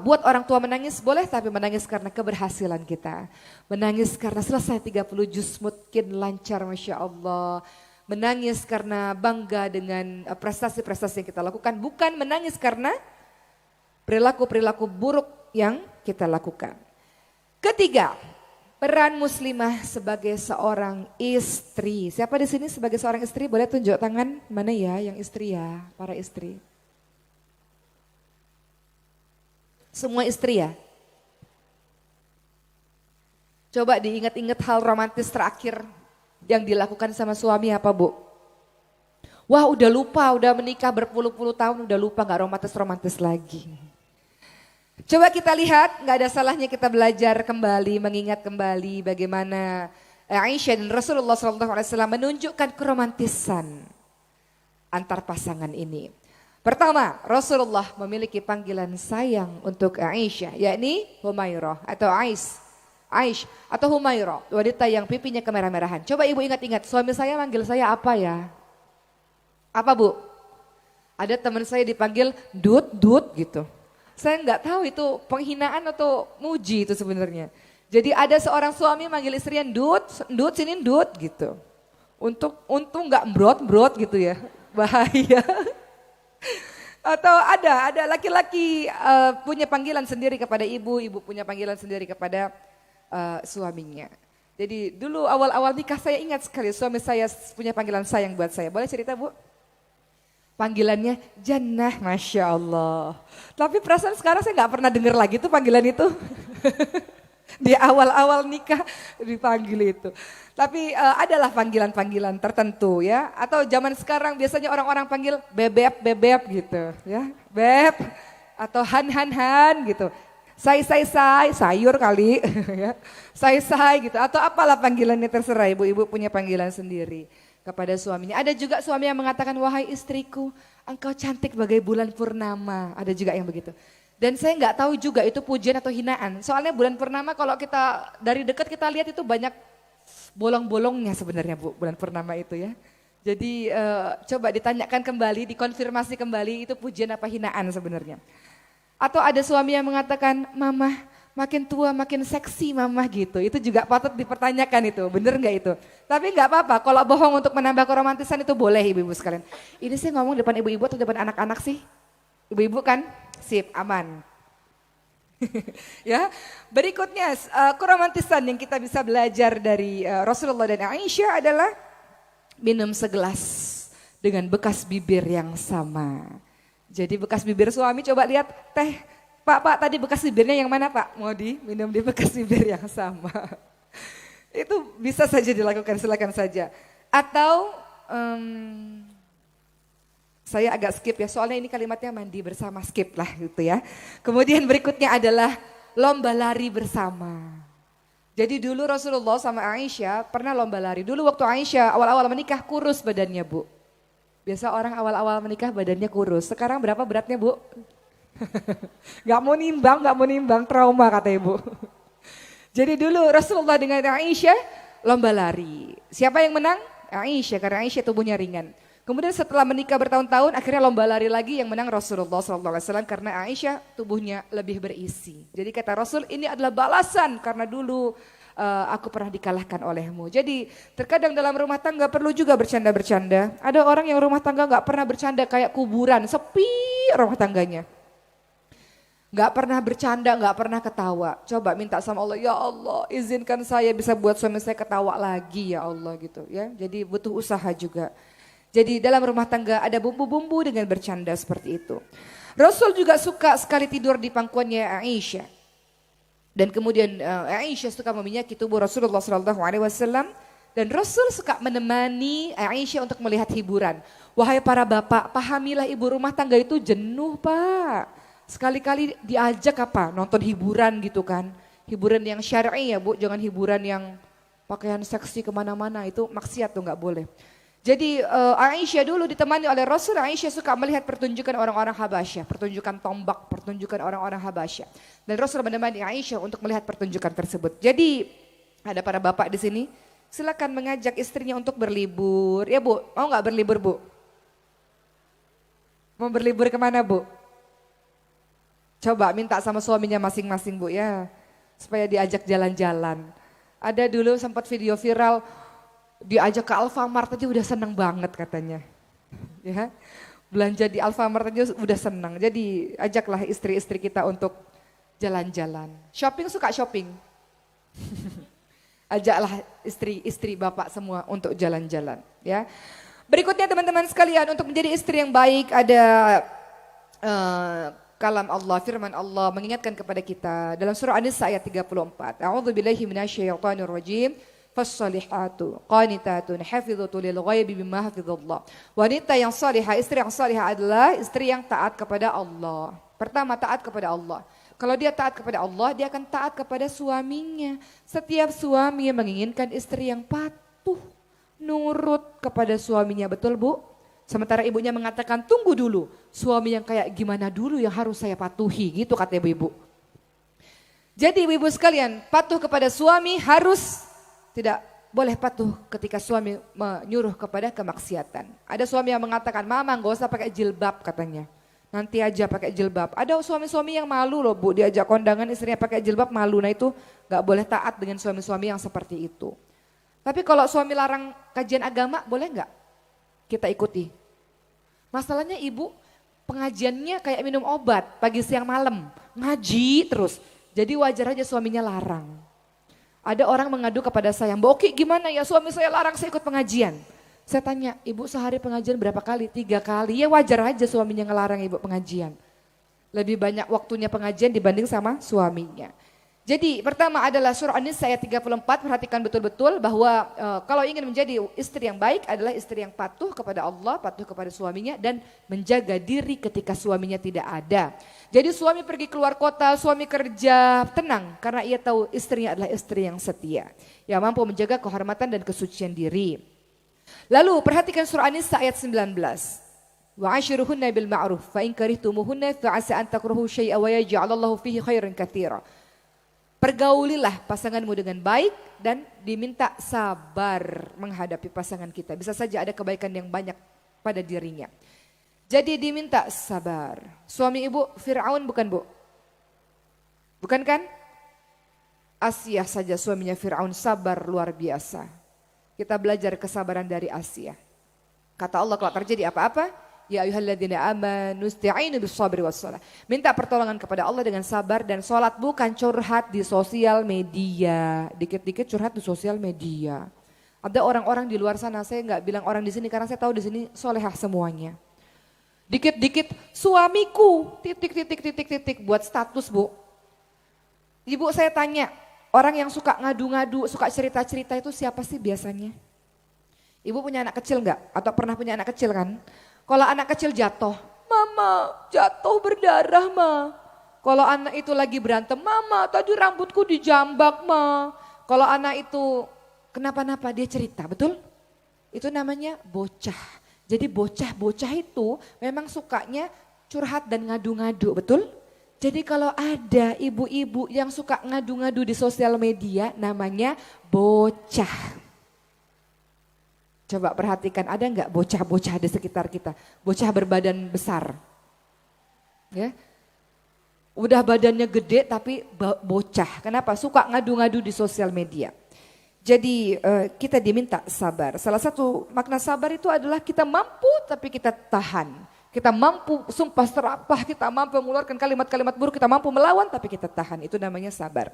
S1: buat orang tua menangis boleh, tapi menangis karena keberhasilan kita. Menangis karena selesai 30 juz mungkin lancar Masya Allah. Menangis karena bangga dengan prestasi-prestasi yang kita lakukan. Bukan menangis karena perilaku-perilaku buruk yang kita lakukan. Ketiga, peran muslimah sebagai seorang istri. Siapa di sini sebagai seorang istri? Boleh tunjuk tangan mana ya yang istri ya, para istri. Semua istri ya? Coba diingat-ingat hal romantis terakhir yang dilakukan sama suami apa Bu? Wah udah lupa, udah menikah berpuluh-puluh tahun udah lupa, gak romantis-romantis lagi. Coba kita lihat, gak ada salahnya kita belajar kembali, mengingat kembali bagaimana Aisyah dan Rasulullah SAW menunjukkan keromantisan antar pasangan ini. Pertama, Rasulullah memiliki panggilan sayang untuk Aisyah, yakni Humairah atau Aish atau Humairah, wanita yang pipinya kemerah-merahan. Coba ibu ingat-ingat, suami saya manggil saya apa ya? Apa Bu? Ada teman saya dipanggil Dut gitu. Saya nggak tahu itu penghinaan atau muji itu sebenarnya. Jadi ada seorang suami manggil istrinya Dut sini Dut gitu. Untung nggak brot gitu ya, bahaya. Atau ada laki-laki punya panggilan sendiri kepada ibu punya panggilan sendiri kepada suaminya. Jadi dulu awal-awal nikah saya ingat sekali suami saya punya panggilan sayang buat saya. Boleh cerita Bu? Panggilannya Jannah, Masya Allah. Tapi perasaan sekarang saya gak pernah dengar lagi tuh panggilan itu. Di awal-awal nikah dipanggil itu. Tapi adalah panggilan-panggilan tertentu ya. Atau zaman sekarang biasanya orang-orang panggil bebep gitu ya. Beb atau han gitu. Say sayur kali ya. Say gitu. Atau apalah panggilannya terserah, ibu-ibu punya panggilan sendiri kepada suaminya. Ada juga suami yang mengatakan, wahai istriku, engkau cantik bagai bulan purnama. Ada juga yang begitu. Dan saya nggak tahu juga itu pujian atau hinaan. Soalnya bulan purnama kalau kita dari dekat kita lihat itu banyak bolong-bolongnya sebenarnya Bu, bulan purnama itu ya. Jadi coba ditanyakan kembali, dikonfirmasi kembali itu pujian apa hinaan sebenarnya. Atau ada suami yang mengatakan, mama makin tua makin seksi mama gitu. Itu juga patut dipertanyakan itu, bener nggak itu? Tapi nggak apa-apa, kalau bohong untuk menambah keromantisan itu boleh ibu-ibu sekalian. Ini sih ngomong depan ibu-ibu atau depan anak-anak sih? Ibu-ibu kan? Sip, aman. Ya, berikutnya keromantisan yang kita bisa belajar dari Rasulullah dan Aisyah adalah minum segelas dengan bekas bibir yang sama. Jadi bekas bibir suami coba lihat teh, Pak tadi bekas bibirnya yang mana Pak? Mau minum di bekas bibir yang sama. Itu bisa saja dilakukan, silakan saja. Atau saya agak skip ya, soalnya ini kalimatnya mandi bersama, skip lah gitu ya. Kemudian berikutnya adalah lomba lari bersama. Jadi dulu Rasulullah sama Aisyah pernah lomba lari. Dulu waktu Aisyah awal-awal menikah kurus badannya Bu. Biasa orang awal-awal menikah badannya kurus. Sekarang berapa beratnya Bu? Gak mau nimbang, trauma kata Ibu. Jadi dulu Rasulullah dengan Aisyah lomba lari. Siapa yang menang? Aisyah, karena Aisyah tubuhnya ringan. Kemudian setelah menikah bertahun-tahun akhirnya lomba lari lagi yang menang Rasulullah SAW karena Aisyah tubuhnya lebih berisi. Jadi kata Rasul ini adalah balasan karena dulu aku pernah dikalahkan olehmu. Jadi terkadang dalam rumah tangga perlu juga bercanda-bercanda. Ada orang yang rumah tangga gak pernah bercanda kayak kuburan, sepi rumah tangganya. Gak pernah bercanda, gak pernah ketawa. Coba minta sama Allah, ya Allah izinkan saya bisa buat suami saya ketawa lagi ya Allah gitu ya. Jadi butuh usaha juga. Jadi dalam rumah tangga ada bumbu-bumbu dengan bercanda seperti itu. Rasul juga suka sekali tidur di pangkuannya Aisyah. Dan kemudian Aisyah suka meminyaki tubuh Rasulullah SAW. Dan Rasul suka menemani Aisyah untuk melihat hiburan. Wahai para bapak, pahamilah ibu rumah tangga itu jenuh Pak. Sekali-kali diajak apa? Nonton hiburan gitu kan. Hiburan yang syar'i ya Bu, jangan hiburan yang pakaian seksi kemana-mana, itu maksiat tuh gak boleh. Jadi Aisyah dulu ditemani oleh Rasul, Aisyah suka melihat pertunjukan orang-orang Habasyah, pertunjukan tombak, pertunjukan orang-orang Habasyah. Dan Rasul menemani Aisyah untuk melihat pertunjukan tersebut. Jadi ada para bapak di sini, silakan mengajak istrinya untuk berlibur. Ya Bu, mau nggak berlibur Bu? Mau berlibur kemana Bu? Coba minta sama suaminya masing-masing Bu ya, supaya diajak jalan-jalan. Ada dulu sempat video viral, diajak ke Alfamart aja udah seneng banget katanya. Ya, belanja di Alfamart aja udah seneng. Jadi ajaklah istri-istri kita untuk jalan-jalan. Shopping suka shopping. Ajaklah istri-istri bapak semua untuk jalan-jalan. Ya. Berikutnya teman-teman sekalian, untuk menjadi istri yang baik ada kalam Allah, firman Allah mengingatkan kepada kita dalam surah An-Nisa ayat 34. A'udzubillahi minasyaitonirrajim. Fassalihatu qanitatun hafizatu lil ghaibi bima hafizallah. Wanita yang salihah, istri yang salihah adalah istri yang taat kepada Allah. Pertama taat kepada Allah. Kalau dia taat kepada Allah, dia akan taat kepada suaminya. Setiap suami yang menginginkan istri yang patuh, nurut kepada suaminya, betul Bu? Sementara ibunya mengatakan tunggu dulu, suami yang kayak gimana dulu yang harus saya patuhi, gitu kata ibu-ibu. Jadi ibu-ibu sekalian, patuh kepada suami harus, tidak boleh patuh ketika suami menyuruh kepada kemaksiatan. Ada suami yang mengatakan, mama gak usah pakai jilbab katanya. Nanti aja pakai jilbab. Ada suami-suami yang malu loh Bu, diajak kondangan istrinya pakai jilbab malu. Nah itu gak boleh taat dengan suami-suami yang seperti itu. Tapi kalau suami larang kajian agama boleh gak kita ikuti? Masalahnya ibu pengajiannya kayak minum obat pagi siang malam. Ngaji terus. Jadi wajar aja suaminya larang. Ada orang mengadu kepada saya, Mbak Oki gimana ya suami saya larang saya ikut pengajian. Saya tanya, ibu sehari pengajian berapa kali? 3 kali, ya wajar aja suaminya ngelarang ibu pengajian. Lebih banyak waktunya pengajian dibanding sama suaminya. Jadi pertama adalah surah An-Nisa ayat 34, perhatikan betul-betul bahwa kalau ingin menjadi istri yang baik adalah istri yang patuh kepada Allah, patuh kepada suaminya dan menjaga diri ketika suaminya tidak ada. Jadi suami pergi keluar kota, suami kerja, tenang karena ia tahu istrinya adalah istri yang setia, yang mampu menjaga kehormatan dan kesucian diri. Lalu perhatikan surah An-Nisa ayat 19. Wa ashiruhunna bil ma'ruf fa in karihtumuhunna fa 'asa an takrahu syai'an wa yaj'alallahu fihi khairan katsira. Pergaulilah pasanganmu dengan baik dan diminta sabar menghadapi pasangan kita. Bisa saja ada kebaikan yang banyak pada dirinya. Jadi diminta sabar. Suami ibu Fir'aun bukan bu? Bukan kan? Asia saja suaminya Fir'aun sabar luar biasa. Kita belajar kesabaran dari Asia. Kata Allah kalau terjadi apa-apa, ya ayyuhalladzina amanu ista'inu bis-sabri was-shalah. Minta pertolongan kepada Allah dengan sabar dan sholat, bukan curhat di sosial media. Dikit-dikit curhat di sosial media. Ada orang-orang di luar sana, saya nggak bilang orang di sini karena saya tahu di sini solehah semuanya. Dikit-dikit suamiku titik buat status bu. Ibu saya tanya, orang yang suka ngadu-ngadu, suka cerita-cerita itu siapa sih biasanya? Ibu punya anak kecil nggak? Atau pernah punya anak kecil kan? Kalau anak kecil jatuh, mama jatuh berdarah ma. Kalau anak itu lagi berantem, mama tadi rambutku dijambak ma. Kalau anak itu kenapa-napa dia cerita, betul? Itu namanya bocah. Jadi bocah-bocah itu memang sukanya curhat dan ngadu-ngadu, betul? Jadi kalau ada ibu-ibu yang suka ngadu-ngadu di sosial media namanya bocah. Coba perhatikan, ada nggak bocah-bocah di sekitar kita? Bocah berbadan besar. Ya. Udah badannya gede tapi bocah. Kenapa? Suka ngadu-ngadu di sosial media. Jadi kita diminta sabar. Salah satu makna sabar itu adalah kita mampu tapi kita tahan. Kita mampu sumpah serapah, kita mampu mengeluarkan kalimat-kalimat buruk, kita mampu melawan tapi kita tahan. Itu namanya sabar.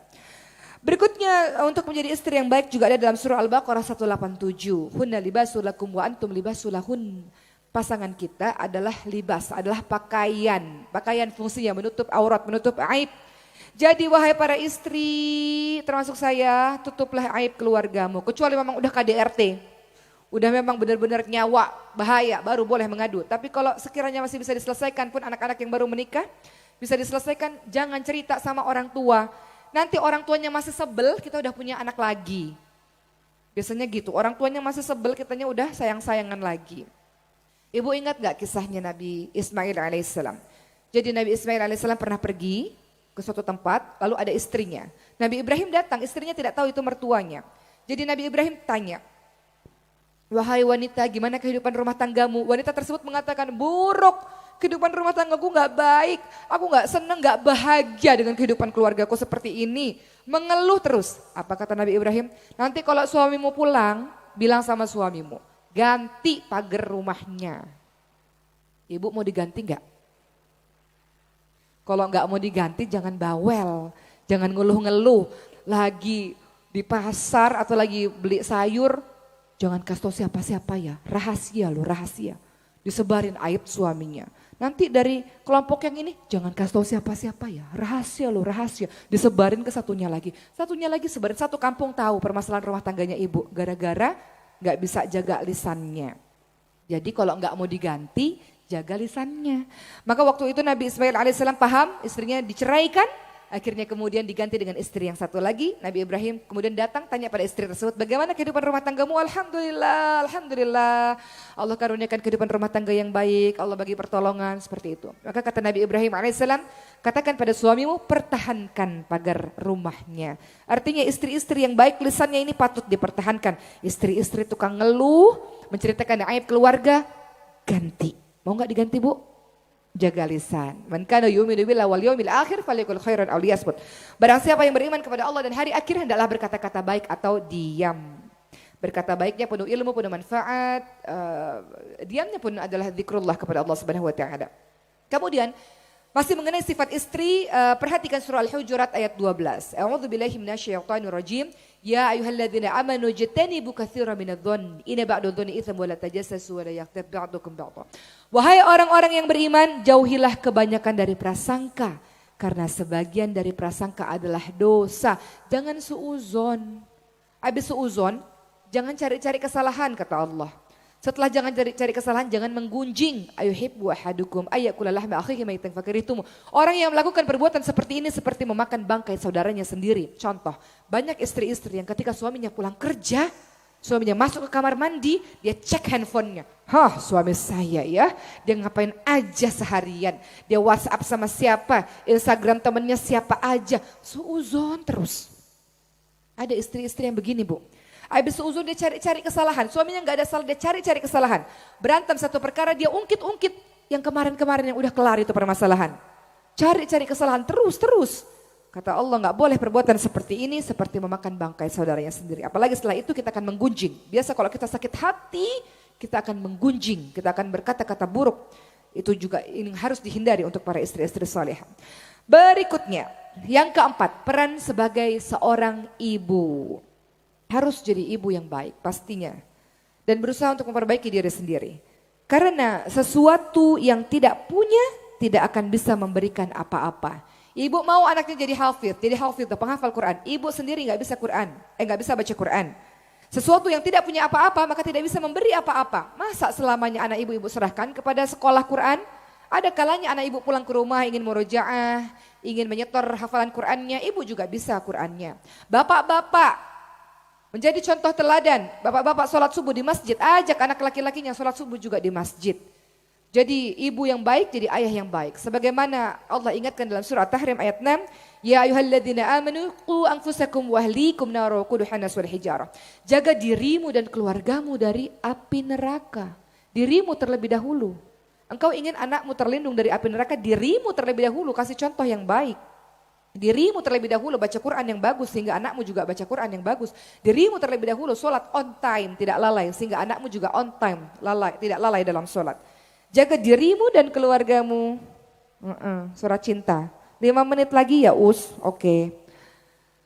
S1: Berikutnya untuk menjadi istri yang baik juga ada dalam surah Al-Baqarah 187. Hunna libasul lakum wa antum libasul lahun. Pasangan kita adalah libas, adalah pakaian. Pakaian fungsinya menutup aurat, menutup aib. Jadi wahai para istri, termasuk saya, tutuplah aib keluargamu. Kecuali memang udah KDRT. Udah memang benar-benar nyawa, bahaya, baru boleh mengadu. Tapi kalau sekiranya masih bisa diselesaikan pun anak-anak yang baru menikah, bisa diselesaikan, jangan cerita sama orang tua. Nanti orang tuanya masih sebel, kita udah punya anak lagi. Biasanya gitu, orang tuanya masih sebel, kitanya udah sayang-sayangan lagi. Ibu ingat gak kisahnya Nabi Ismail alaihissalam? Jadi Nabi Ismail alaihissalam pernah pergi ke suatu tempat, lalu ada istrinya. Nabi Ibrahim datang, istrinya tidak tahu itu mertuanya. Jadi Nabi Ibrahim tanya, wahai wanita gimana kehidupan rumah tanggamu? Wanita tersebut mengatakan, buruk. Kehidupan rumah tanggaku gak baik, aku gak senang, gak bahagia dengan kehidupan keluargaku seperti ini. Mengeluh terus. Apa kata Nabi Ibrahim? Nanti kalau suamimu pulang, bilang sama suamimu, ganti pagar rumahnya. Ibu mau diganti gak? Kalau gak mau diganti jangan bawel, jangan ngeluh-ngeluh. Lagi di pasar atau lagi beli sayur, jangan kasih tahu siapa-siapa ya, rahasia loh, rahasia. Disebarin aib suaminya. Nanti dari kelompok yang ini jangan kasih tahu siapa-siapa ya, rahasia loh, rahasia. Disebarin ke satunya lagi sebarin, satu kampung tahu permasalahan rumah tangganya ibu. Gara-gara gak bisa jaga lisannya. Jadi kalau gak mau diganti, jaga lisannya. Maka waktu itu Nabi Ismail alaihissalam paham istrinya diceraikan. Akhirnya kemudian diganti dengan istri yang satu lagi. Nabi Ibrahim kemudian datang tanya pada istri tersebut, bagaimana kehidupan rumah tanggamu? Alhamdulillah, alhamdulillah. Allah karuniakan kehidupan rumah tangga yang baik, Allah bagi pertolongan, seperti itu. Maka kata Nabi Ibrahim alaihissalam, katakan pada suamimu, pertahankan pagar rumahnya. Artinya istri-istri yang baik lisannya ini patut dipertahankan. Istri-istri tukang ngeluh, menceritakan aib keluarga, ganti. Mau gak diganti bu? Jaga lisan. Man kana yu'minu billahi wal yawmil akhir falyakul khairan aw liyasmut. Barang siapa yang beriman kepada Allah dan hari akhir hendaklah berkata-kata baik atau diam. Berkata baiknya penuh ilmu, penuh manfaat, diamnya pun adalah zikrullah kepada Allah Subhanahu wa taala. Kemudian masih mengenai sifat istri, perhatikan surah Al-Hujurat ayat 12. A'udzubillahi minasyaitonir rajim. Ya ayyuhalladzina amanu jtanibu katsiran minadh-dhonn inna ba'dadh-dhonni itsmun wa la tajassasu wa la yaghtab ba'dukum ba'dha. Wahai orang-orang yang beriman, jauhilah kebanyakan dari prasangka karena sebagian dari prasangka adalah dosa. Jangan suuzon. Habis suuzon, jangan cari-cari kesalahan kata Allah. Setelah jangan cari kesalahan, jangan menggunjing. Ayuhibbu ahadukum ayyakula lahma akhihi maitan fakaritum. Orang yang melakukan perbuatan seperti ini seperti memakan bangkai saudaranya sendiri. Contoh, banyak istri-istri yang ketika suaminya pulang kerja, Suaminya masuk ke kamar mandi, dia cek handphonenya. Hah, suami saya ya, dia ngapain aja seharian. Dia WhatsApp sama siapa, Instagram temennya siapa aja. Suuzon terus. Ada istri-istri yang begini bu. Habis suuzon dia cari-cari kesalahan. Suaminya gak ada salah, dia cari-cari kesalahan. Berantem satu perkara, dia ungkit-ungkit yang kemarin-kemarin yang udah kelar itu permasalahan. Cari-cari kesalahan terus. Kata Allah gak boleh perbuatan seperti ini seperti memakan bangkai saudaranya sendiri. Apalagi setelah itu kita akan menggunjing. Biasa kalau kita sakit hati, kita akan menggunjing, kita akan berkata-kata buruk. Itu juga ini harus dihindari untuk para istri-istri salehah. Berikutnya, yang keempat, peran sebagai seorang ibu. Harus jadi ibu yang baik pastinya. Dan berusaha untuk memperbaiki diri sendiri. Karena sesuatu yang tidak punya tidak akan bisa memberikan apa-apa. Ibu mau anaknya jadi hafidh penghafal Quran. Ibu sendiri nggak bisa baca Quran. Sesuatu yang tidak punya apa-apa maka tidak bisa memberi apa-apa. Masa selamanya anak ibu serahkan kepada sekolah Quran? Ada kalanya anak ibu pulang ke rumah ingin murojaah, ingin menyetor hafalan Qurannya, ibu juga bisa Qurannya. Bapak-bapak menjadi contoh teladan. Bapak-bapak sholat subuh di masjid, ajak anak laki-lakinya sholat subuh juga di masjid. Jadi ibu yang baik, jadi ayah yang baik. Sebagaimana Allah ingatkan dalam surah Tahrim ayat 6, Ya ayyuhalladzina amanu qu anfusakum wa ahlikum nara waquduhan nas wal hijarah. Jaga dirimu dan keluargamu dari api neraka. Dirimu terlebih dahulu. Engkau ingin anakmu terlindung dari api neraka, dirimu terlebih dahulu kasih contoh yang baik. Dirimu terlebih dahulu baca Quran yang bagus sehingga anakmu juga baca Quran yang bagus. Dirimu terlebih dahulu sholat on time, tidak lalai sehingga anakmu juga on time, tidak lalai dalam sholat. Jaga dirimu dan keluargamu. Surat cinta. 5 menit lagi ya oke.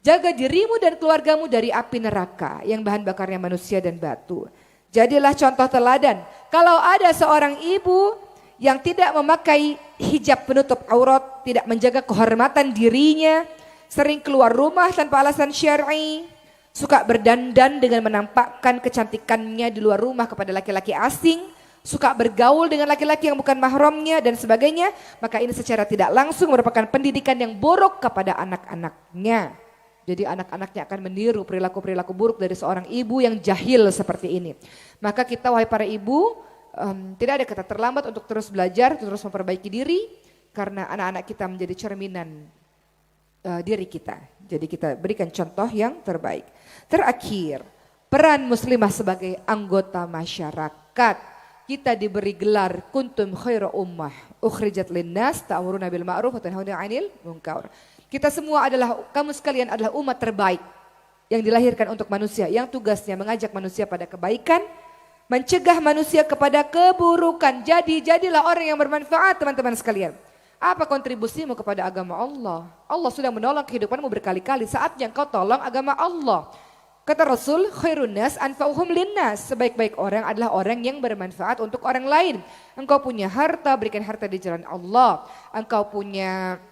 S1: Jaga dirimu dan keluargamu dari api neraka yang bahan bakarnya manusia dan batu. Jadilah contoh teladan. Kalau ada seorang ibu yang tidak memakai hijab penutup aurat, tidak menjaga kehormatan dirinya, sering keluar rumah tanpa alasan syar'i, suka berdandan dengan menampakkan kecantikannya di luar rumah kepada laki-laki asing, suka bergaul dengan laki-laki yang bukan mahramnya dan sebagainya, maka ini secara tidak langsung merupakan pendidikan yang buruk kepada anak-anaknya. Jadi anak-anaknya akan meniru perilaku-perilaku buruk dari seorang ibu yang jahil seperti ini. Maka kita wahai para ibu, tidak ada kata terlambat untuk terus belajar, terus memperbaiki diri, karena anak-anak kita menjadi cerminan diri kita. Jadi kita berikan contoh yang terbaik. Terakhir, peran muslimah sebagai anggota masyarakat. Kita diberi gelar kuntum khairu ummah ukhrijat linnas ta'muruna bil ma'ruf wa tanhauna 'anil munkar. Kita semua kamu sekalian adalah umat terbaik yang dilahirkan untuk manusia, yang tugasnya mengajak manusia pada kebaikan, mencegah manusia kepada keburukan. Jadilah orang yang bermanfaat teman-teman sekalian. Apa kontribusimu kepada agama Allah? Allah sudah menolong kehidupanmu berkali-kali, saatnya engkau tolong agama Allah. Kata Rasul, khairun nas anfa'uhum linnas. Sebaik-baik orang adalah orang yang bermanfaat untuk orang lain. Engkau punya harta, berikan harta di jalan Allah. Engkau punya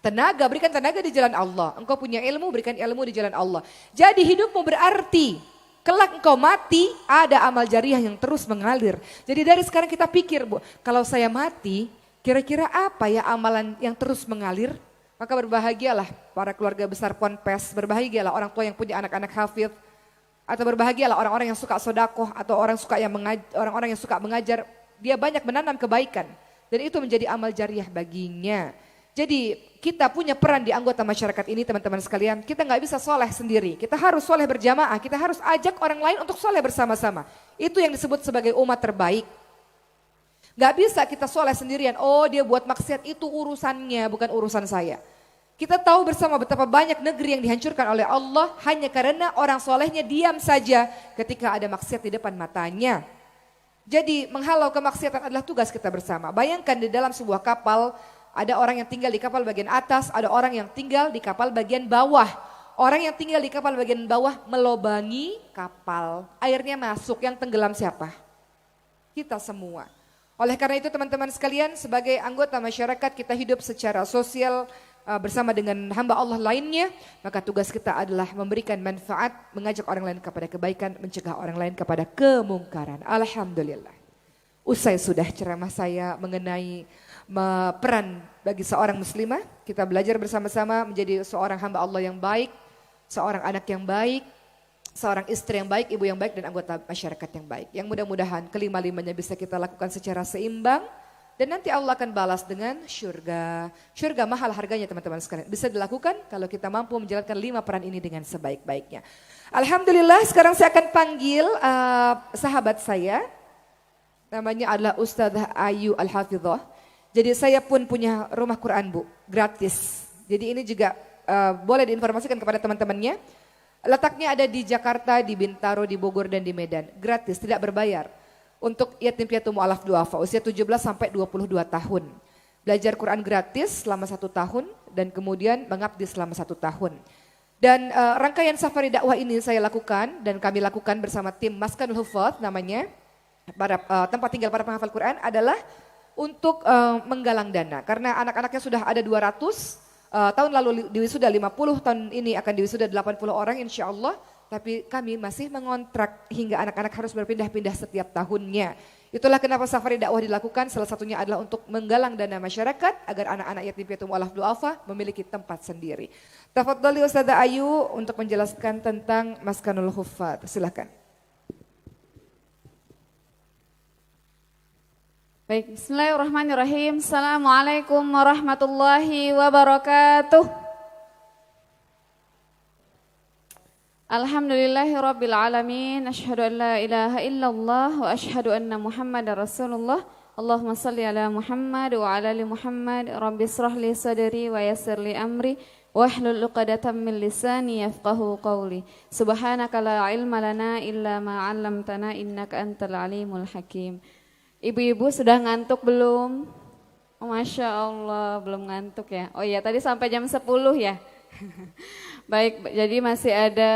S1: tenaga, berikan tenaga di jalan Allah. Engkau punya ilmu, berikan ilmu di jalan Allah. Jadi hidupmu berarti. Kelak engkau mati, ada amal jariah yang terus mengalir. Jadi dari sekarang kita pikir, Bu, kalau saya mati, kira-kira apa ya amalan yang terus mengalir? Maka berbahagialah para keluarga besar Ponpes, berbahagialah orang tua yang punya anak-anak hafidh, atau berbahagialah orang-orang yang suka sodakoh, atau orang-orang yang suka mengajar. Dia banyak menanam kebaikan, dan itu menjadi amal jariah baginya. Jadi kita punya peran di anggota masyarakat ini teman-teman sekalian. Kita nggak bisa soleh sendiri, kita harus soleh berjamaah, kita harus ajak orang lain untuk soleh bersama-sama. Itu yang disebut sebagai umat terbaik. Gak bisa kita soleh sendirian, oh dia buat maksiat itu urusannya, bukan urusan saya. Kita tahu bersama betapa banyak negeri yang dihancurkan oleh Allah hanya karena orang solehnya diam saja ketika ada maksiat di depan matanya. Jadi menghalau kemaksiatan adalah tugas kita bersama. Bayangkan di dalam sebuah kapal, ada orang yang tinggal di kapal bagian atas, ada orang yang tinggal di kapal bagian bawah. Orang yang tinggal di kapal bagian bawah melobangi kapal, airnya masuk, yang tenggelam siapa? Kita semua. Oleh karena itu teman-teman sekalian, sebagai anggota masyarakat kita hidup secara sosial bersama dengan hamba Allah lainnya, maka tugas kita adalah memberikan manfaat, mengajak orang lain kepada kebaikan, mencegah orang lain kepada kemungkaran. Alhamdulillah. Usai sudah ceramah saya mengenai peran bagi seorang muslimah, kita belajar bersama-sama menjadi seorang hamba Allah yang baik, seorang anak yang baik, seorang istri yang baik, ibu yang baik, dan anggota masyarakat yang baik. Yang mudah-mudahan kelima-limanya bisa kita lakukan secara seimbang dan nanti Allah akan balas dengan syurga. Syurga mahal harganya teman-teman sekalian. Bisa dilakukan kalau kita mampu menjalankan 5 peran ini dengan sebaik-baiknya. Alhamdulillah, sekarang saya akan panggil sahabat saya. Namanya adalah Ustadzah Ayu Al-Hafidhah. Jadi saya pun punya rumah Quran Bu, gratis. Jadi ini juga boleh diinformasikan kepada teman-temannya. Letaknya ada di Jakarta, di Bintaro, di Bogor, dan di Medan. Gratis, tidak berbayar. Untuk yatim piatu mu'alaf du'afa, usia 17 sampai 22 tahun. Belajar Quran gratis selama 1 tahun dan kemudian mengabdi selama 1 tahun. Dan rangkaian safari dakwah ini saya lakukan dan kami lakukan bersama tim Maskanul Hufadz namanya. Tempat tinggal para penghafal Quran adalah untuk menggalang dana. Karena anak-anaknya sudah ada 200, tahun lalu diwisuda 50, tahun ini akan diwisuda 80 orang insya Allah. Tapi kami masih mengontrak hingga anak-anak harus berpindah-pindah setiap tahunnya. Itulah kenapa safari dakwah dilakukan, salah satunya adalah untuk menggalang dana masyarakat agar anak-anak yatim piatu mu'alaf du'afa memiliki tempat sendiri. Tafadhali Ustadzah Ayu untuk menjelaskan tentang Maskanul Hufadz, silakan.
S2: Baik, bismillahirrahmanirrahim. Assalamualaikum warahmatullahi wabarakatuh. Alhamdulillahirabbil alamin. Asyhadu an la ilaha illallah wa asyhadu anna Muhammadar Rasulullah. Allahumma shalli ala Muhammad wa ala ali Muhammad. Rabbi shrah li sadri wa yassir li amri wahlul 'uqdatam min lisani yafqahu qawli. Subhanaka la ilma lana illa ma 'allamtana innaka antal alimul hakim. Ibu-ibu sudah ngantuk belum? Oh, Masya Allah, belum ngantuk ya. Oh iya, tadi sampai jam 10 ya. Baik, jadi masih ada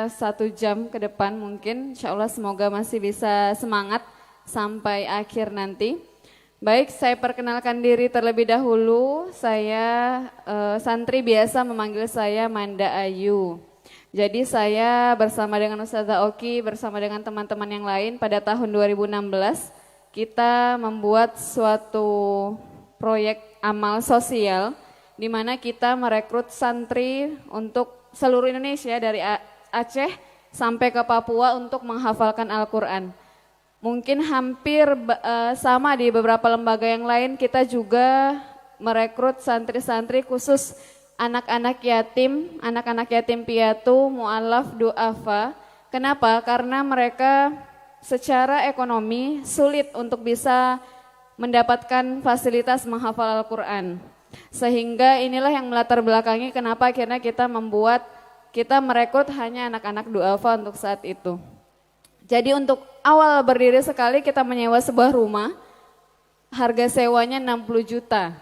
S2: 1 jam ke depan mungkin. Insya Allah semoga masih bisa semangat sampai akhir nanti. Baik, saya perkenalkan diri terlebih dahulu. Saya santri biasa memanggil saya Manda Ayu. Jadi saya bersama dengan Ustadzah Oki, bersama dengan teman-teman yang lain pada tahun 2016 kita membuat suatu proyek amal sosial di mana kita merekrut santri untuk seluruh Indonesia dari Aceh sampai ke Papua untuk menghafalkan Al-Quran. Mungkin hampir sama di beberapa lembaga yang lain, kita juga merekrut santri-santri khusus anak-anak yatim piatu, mu'alaf, du'afa. Kenapa? Karena mereka secara ekonomi sulit untuk bisa mendapatkan fasilitas menghafal Al-Quran. Sehingga inilah yang melatar belakangi kenapa akhirnya kita merekrut hanya anak-anak du'afa untuk saat itu. Jadi untuk awal berdiri sekali kita menyewa sebuah rumah, harga sewanya 60 juta,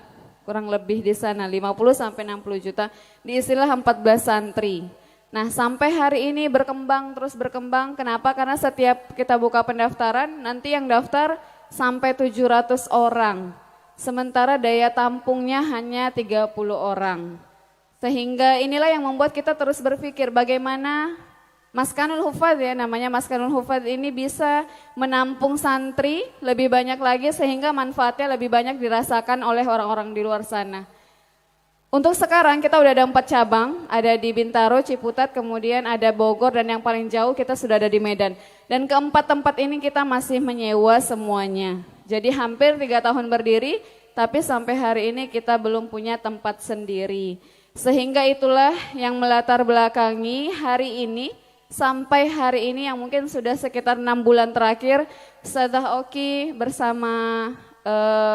S2: kurang lebih di sana 50 sampai 60 juta, diisilah 14 santri. Nah sampai hari ini terus berkembang, kenapa? Karena setiap kita buka pendaftaran nanti yang daftar sampai 700 orang. Sementara daya tampungnya hanya 30 orang. Sehingga inilah yang membuat kita terus berpikir bagaimana Maskanul Hufadz ya, namanya Maskanul Hufadz ini bisa menampung santri lebih banyak lagi sehingga manfaatnya lebih banyak dirasakan oleh orang-orang di luar sana. Untuk sekarang kita udah ada 4 cabang, ada di Bintaro, Ciputat, kemudian ada Bogor dan yang paling jauh kita sudah ada di Medan. Dan keempat tempat ini kita masih menyewa semuanya. Jadi hampir 3 tahun berdiri, tapi sampai hari ini kita belum punya tempat sendiri. Sehingga itulah yang melatar belakangi hari ini, sampai hari ini yang mungkin sudah sekitar 6 bulan terakhir, Ustadzah Oki bersama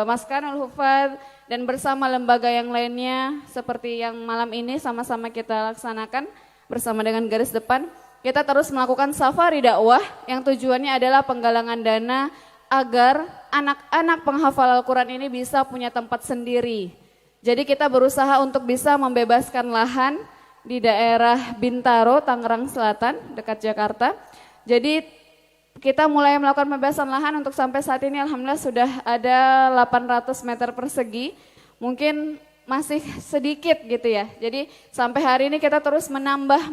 S2: Maskanul Hufadz dan bersama lembaga yang lainnya seperti yang malam ini sama-sama kita laksanakan bersama dengan Garis Depan. Kita terus melakukan safari dakwah yang tujuannya adalah penggalangan dana agar anak-anak penghafal Al-Quran ini bisa punya tempat sendiri. Jadi kita berusaha untuk bisa membebaskan lahan di daerah Bintaro, Tangerang Selatan, dekat Jakarta. Jadi kita mulai melakukan pembebasan lahan untuk sampai saat ini alhamdulillah sudah ada 800 meter persegi. Mungkin masih sedikit gitu ya. Jadi sampai hari ini kita terus menambah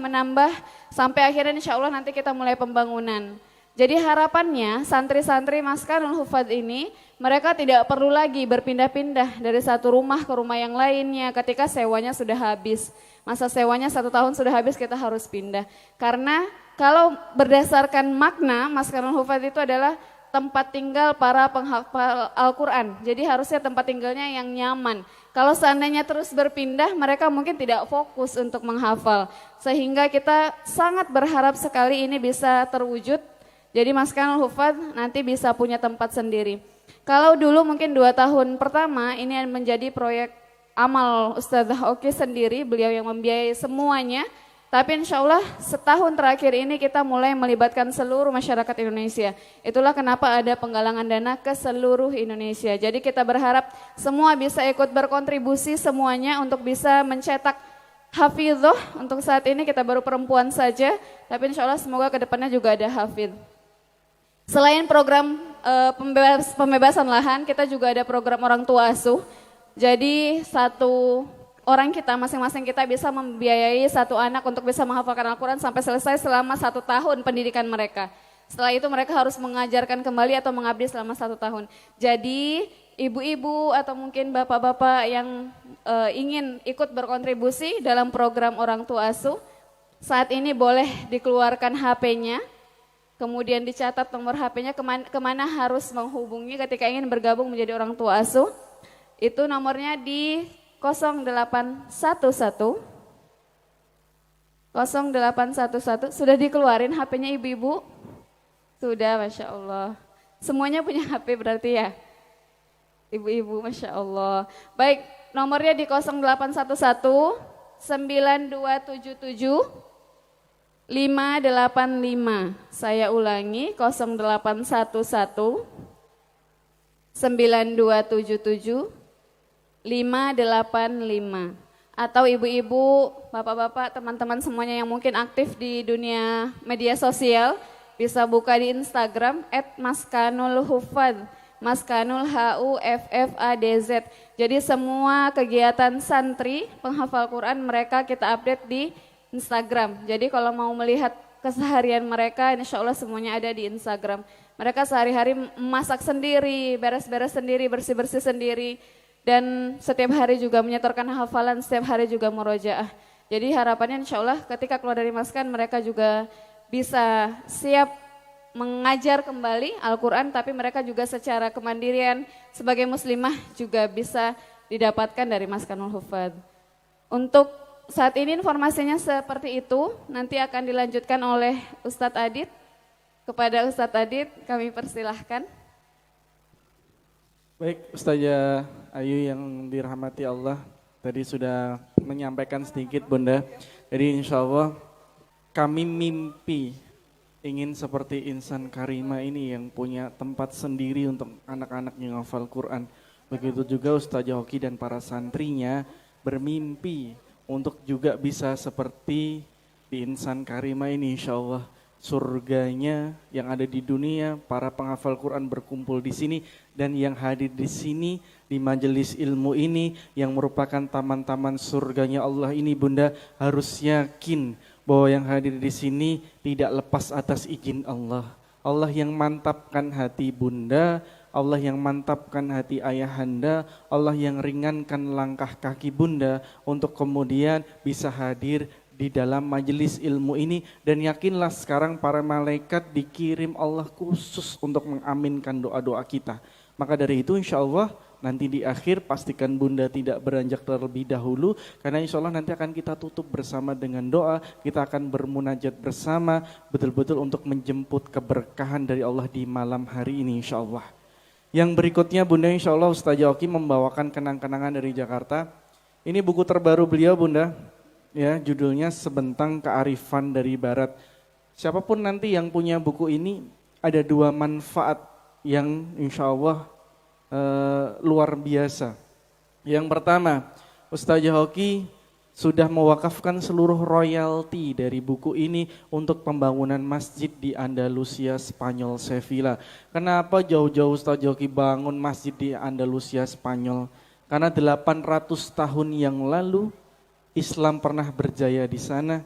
S2: sampai akhirnya insya Allah nanti kita mulai pembangunan. Jadi harapannya santri-santri Maskanul Hufadz ini mereka tidak perlu lagi berpindah-pindah dari satu rumah ke rumah yang lainnya ketika sewanya sudah habis. Masa sewanya 1 tahun sudah habis kita harus pindah. Karena kalau berdasarkan makna Maskanul Hufadz itu adalah tempat tinggal para penghafal Al-Quran. Jadi harusnya tempat tinggalnya yang nyaman. Kalau seandainya terus berpindah mereka mungkin tidak fokus untuk menghafal. Sehingga kita sangat berharap sekali ini bisa terwujud. Jadi Maskanul Hufadz nanti bisa punya tempat sendiri. Kalau dulu mungkin 2 tahun pertama ini menjadi proyek amal Ustadzah Oki sendiri, beliau yang membiayai semuanya. Tapi insya Allah setahun terakhir ini kita mulai melibatkan seluruh masyarakat Indonesia. Itulah kenapa ada penggalangan dana ke seluruh Indonesia. Jadi kita berharap semua bisa ikut berkontribusi semuanya untuk bisa mencetak hafidzoh. Untuk saat ini kita baru perempuan saja, tapi insya Allah semoga kedepannya juga ada hafidz. Selain program pembebasan lahan, kita juga ada program orang tua asuh. Jadi satu orang kita, masing-masing kita bisa membiayai satu anak untuk bisa menghafalkan Al-Quran sampai selesai selama 1 tahun pendidikan mereka. Setelah itu mereka harus mengajarkan kembali atau mengabdi selama 1 tahun. Jadi ibu-ibu atau mungkin bapak-bapak yang ingin ikut berkontribusi dalam program orang tua asuh, saat ini boleh dikeluarkan HP-nya. Kemudian dicatat nomor HP-nya kemana harus menghubungi ketika ingin bergabung menjadi orang tua asuh. Itu nomornya di 0811 Sudah dikeluarin HP-nya ibu-ibu? Sudah, Masya Allah. Semuanya punya HP berarti ya? Ibu-ibu, Masya Allah. Baik, nomornya di 0811 9277 585. Saya ulangi 0811 9277 585. Atau ibu-ibu, bapak-bapak, teman-teman semuanya yang mungkin aktif di dunia media sosial bisa buka di Instagram @maskanulhufadz, Maskanul HUFFADZ. Jadi semua kegiatan santri penghafal Quran mereka kita update di Instagram. Jadi kalau mau melihat keseharian mereka, insya Allah semuanya ada di Instagram. Mereka sehari-hari masak sendiri, beres-beres sendiri, bersih-bersih sendiri. Dan setiap hari juga menyetorkan hafalan, setiap hari juga murojaah. Jadi harapannya insya Allah ketika keluar dari Maskan mereka juga bisa siap mengajar kembali Al-Quran. Tapi mereka juga secara kemandirian sebagai muslimah juga bisa didapatkan dari Maskanul Hufadz. Untuk saat ini informasinya seperti itu, nanti akan dilanjutkan oleh Ustadz Adit. Kepada Ustadz Adit kami persilahkan.
S3: Baik, Ustazah Ayu yang dirahmati Allah, tadi sudah menyampaikan sedikit Bunda. Jadi insya Allah kami mimpi ingin seperti Insan Karimah ini yang punya tempat sendiri untuk anak-anak yang hafal Quran. Begitu juga Ustazah Hoki dan para santrinya bermimpi untuk juga bisa seperti di Insan Karimah ini, insya Allah surganya yang ada di dunia, para penghafal Quran berkumpul di sini, dan yang hadir di sini di majelis ilmu ini yang merupakan taman-taman surganya Allah ini Bunda harus yakin bahwa yang hadir di sini tidak lepas atas izin Allah. Allah yang mantapkan hati Bunda, Allah yang mantapkan hati ayahanda, Allah yang ringankan langkah kaki Bunda untuk kemudian bisa hadir di dalam majelis ilmu ini. Dan yakinlah sekarang para malaikat dikirim Allah khusus untuk mengaminkan doa-doa kita. Maka dari itu insya Allah nanti di akhir pastikan Bunda tidak beranjak terlebih dahulu, karena insya Allah nanti akan kita tutup bersama dengan doa. Kita akan bermunajat bersama betul-betul untuk menjemput keberkahan dari Allah di malam hari ini insya Allah. Yang berikutnya Bunda, insya Allah Ustazah Oki membawakan kenang-kenangan dari Jakarta. Ini buku terbaru beliau Bunda, ya, judulnya Sebentang Kearifan dari Barat. Siapapun nanti yang punya buku ini, ada 2 manfaat yang insya Allah luar biasa. Yang pertama, Ustazah Hoki sudah mewakafkan seluruh royalti dari buku ini untuk pembangunan masjid di Andalusia, Spanyol, Sevilla. Kenapa jauh-jauh Ustazah Hoki bangun masjid di Andalusia, Spanyol? Karena 800 tahun yang lalu Islam pernah berjaya di sana,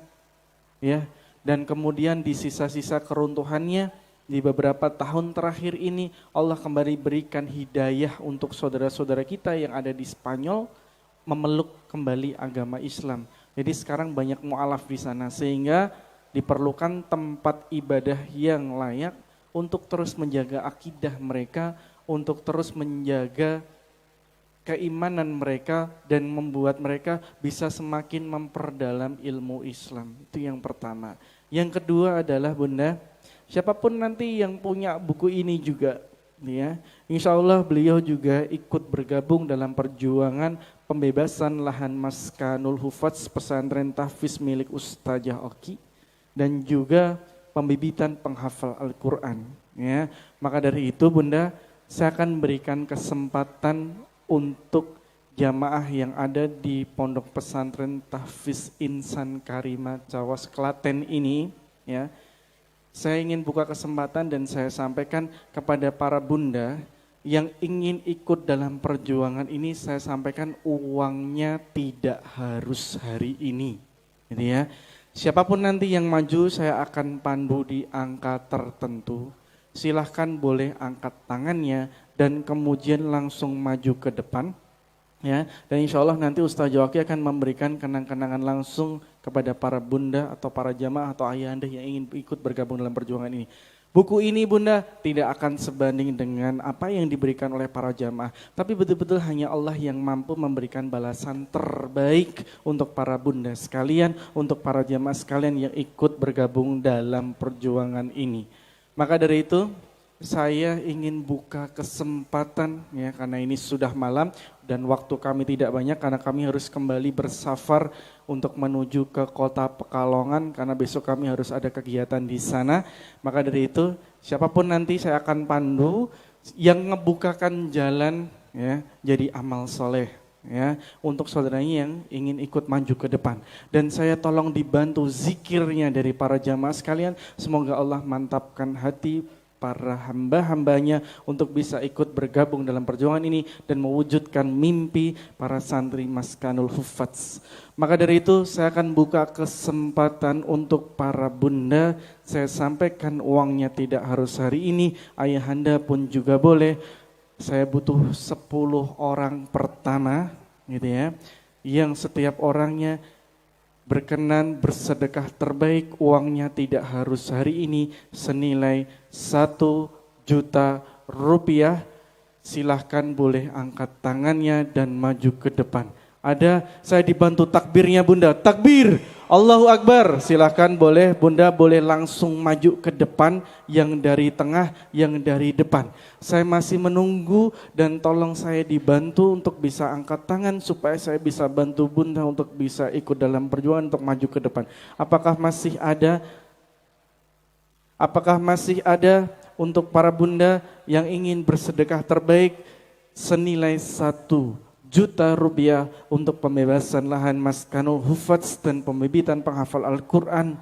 S3: ya. Dan kemudian di sisa-sisa keruntuhannya Di beberapa tahun terakhir ini Allah kembali berikan hidayah untuk saudara-saudara kita yang ada di Spanyol memeluk kembali agama Islam. Jadi sekarang banyak mu'alaf di sana sehingga diperlukan tempat ibadah yang layak untuk terus menjaga akidah mereka, untuk terus menjaga keimanan mereka dan membuat mereka bisa semakin memperdalam ilmu Islam. Itu yang pertama. Yang kedua adalah Bunda, siapapun nanti yang punya buku ini juga, ya, insya Allah beliau juga ikut bergabung dalam perjuangan pembebasan lahan Maskanul Hufadz pesantren tahfiz milik Ustazah Oki dan juga pembibitan penghafal Al-Quran. Ya, maka dari itu Bunda, saya akan berikan kesempatan untuk jamaah yang ada di Pondok Pesantren Tahfiz Insan Karimah Cawas Klaten ini, ya. Saya ingin buka kesempatan dan saya sampaikan kepada para bunda yang ingin ikut dalam perjuangan ini, saya sampaikan uangnya tidak harus hari ini, gitu ya. Siapapun nanti yang maju saya akan pandu di angka tertentu. Silahkan boleh angkat tangannya dan kemudian langsung maju ke depan. Ya, dan insya Allah nanti Ustaz Jawaki akan memberikan kenang-kenangan langsung kepada para bunda atau para jamaah atau ayah anda yang ingin ikut bergabung dalam perjuangan ini. Buku ini Bunda tidak akan sebanding dengan apa yang diberikan oleh para jamaah, tapi betul-betul hanya Allah yang mampu memberikan balasan terbaik untuk para bunda sekalian, untuk para jamaah sekalian yang ikut bergabung dalam perjuangan ini. Maka dari itu saya ingin buka kesempatan, ya, karena ini sudah malam dan waktu kami tidak banyak karena kami harus kembali bersafar untuk menuju ke kota Pekalongan karena besok kami harus ada kegiatan di sana. Maka dari itu siapapun nanti saya akan pandu yang ngebukakan jalan, ya, jadi amal soleh, ya, untuk saudaranya yang ingin ikut maju ke depan. Dan saya tolong dibantu zikirnya dari para jamaah sekalian. Semoga Allah mantapkan hati para hamba-hambanya untuk bisa ikut bergabung dalam perjuangan ini dan mewujudkan mimpi para santri Maskanul Hufadz. Maka dari itu saya akan buka kesempatan untuk para bunda. Saya sampaikan uangnya tidak harus hari ini, ayahanda pun juga boleh. Saya butuh 10 orang pertama, gitu ya, yang setiap orangnya berkenan bersedekah terbaik, uangnya tidak harus hari ini, senilai 1 juta rupiah. Silahkan boleh angkat tangannya dan maju ke depan. Ada, saya dibantu takbirnya Bunda, takbir, Allahu Akbar. Silahkan boleh Bunda, boleh langsung maju ke depan, yang dari tengah, yang dari depan. Saya masih menunggu dan tolong saya dibantu untuk bisa angkat tangan supaya saya bisa bantu Bunda untuk bisa ikut dalam perjuangan untuk maju ke depan. Apakah masih ada? Apakah masih ada untuk para bunda yang ingin bersedekah terbaik senilai 1 juta rupiah untuk pembebasan lahan Maskanul Hufadz dan pembibitan penghafal Al-Quran?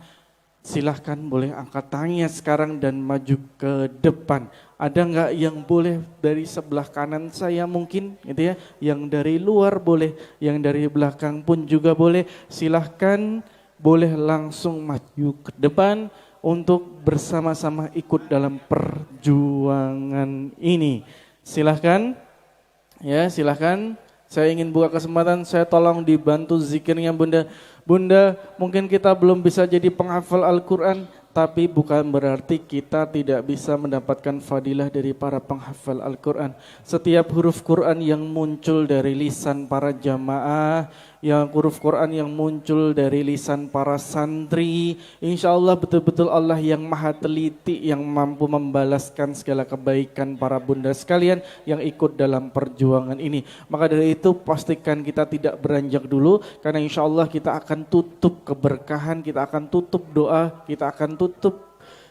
S3: Silahkan boleh angkat tangannya sekarang dan maju ke depan. Ada enggak yang boleh dari sebelah kanan saya mungkin, gitu ya, yang dari luar boleh, yang dari belakang pun juga boleh. Silahkan boleh langsung maju ke depan untuk bersama-sama ikut dalam perjuangan ini. Silahkan, ya, silahkan. Saya ingin buka kesempatan, saya tolong dibantu zikirnya Bunda. Bunda, mungkin kita belum bisa jadi penghafal Al-Quran, tapi bukan berarti kita tidak bisa mendapatkan fadilah dari para penghafal Al-Quran. Setiap huruf Quran yang muncul dari lisan para jamaah, yang huruf Quran yang muncul dari lisan para santri, insya Allah betul-betul Allah yang maha teliti, yang mampu membalaskan segala kebaikan para bunda sekalian yang ikut dalam perjuangan ini. Maka dari itu pastikan kita tidak beranjak dulu, karena insya Allah kita akan tutup keberkahan, kita akan tutup doa, kita akan tutup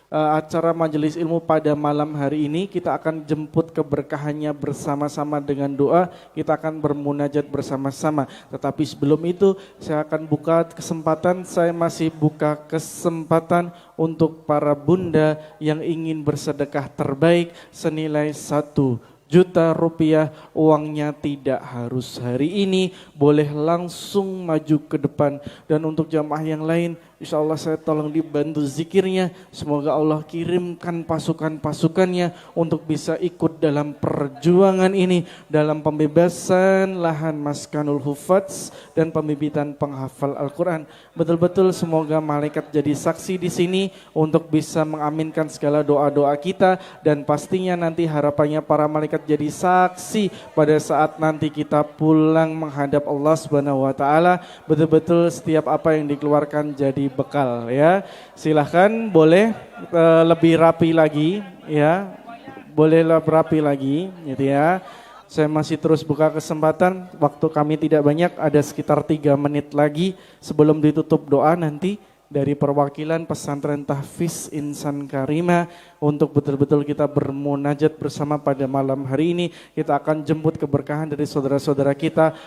S3: acara majelis ilmu pada malam hari ini. Kita akan jemput keberkahannya bersama-sama dengan doa, kita akan bermunajat bersama-sama. Tetapi sebelum itu saya akan buka kesempatan, saya masih buka kesempatan untuk para bunda yang ingin bersedekah terbaik senilai 1 juta rupiah. Uangnya tidak harus hari ini, boleh langsung maju ke depan. Dan untuk jamaah yang lain Insya Allah saya tolong dibantu zikirnya. Semoga Allah kirimkan pasukan-pasukannya untuk bisa ikut dalam perjuangan ini, dalam pembebasan lahan Maskanul Hufadz dan pembibitan penghafal Al-Quran. Betul-betul semoga malaikat jadi saksi di sini untuk bisa mengaminkan segala doa-doa kita, dan pastinya nanti harapannya para malaikat jadi saksi pada saat nanti kita pulang menghadap Allah Subhanahu wa taala. Betul-betul setiap apa yang dikeluarkan jadi bekal ya. Silahkan boleh lebih rapi lagi ya. Boleh lebih rapi lagi gitu ya. Saya masih terus buka kesempatan, waktu kami tidak banyak, ada sekitar 3 menit lagi sebelum ditutup doa nanti dari perwakilan pesantren Tahfiz Insan Karimah untuk betul-betul kita bermunajat bersama pada malam hari ini. Kita akan jemput keberkahan dari saudara-saudara kita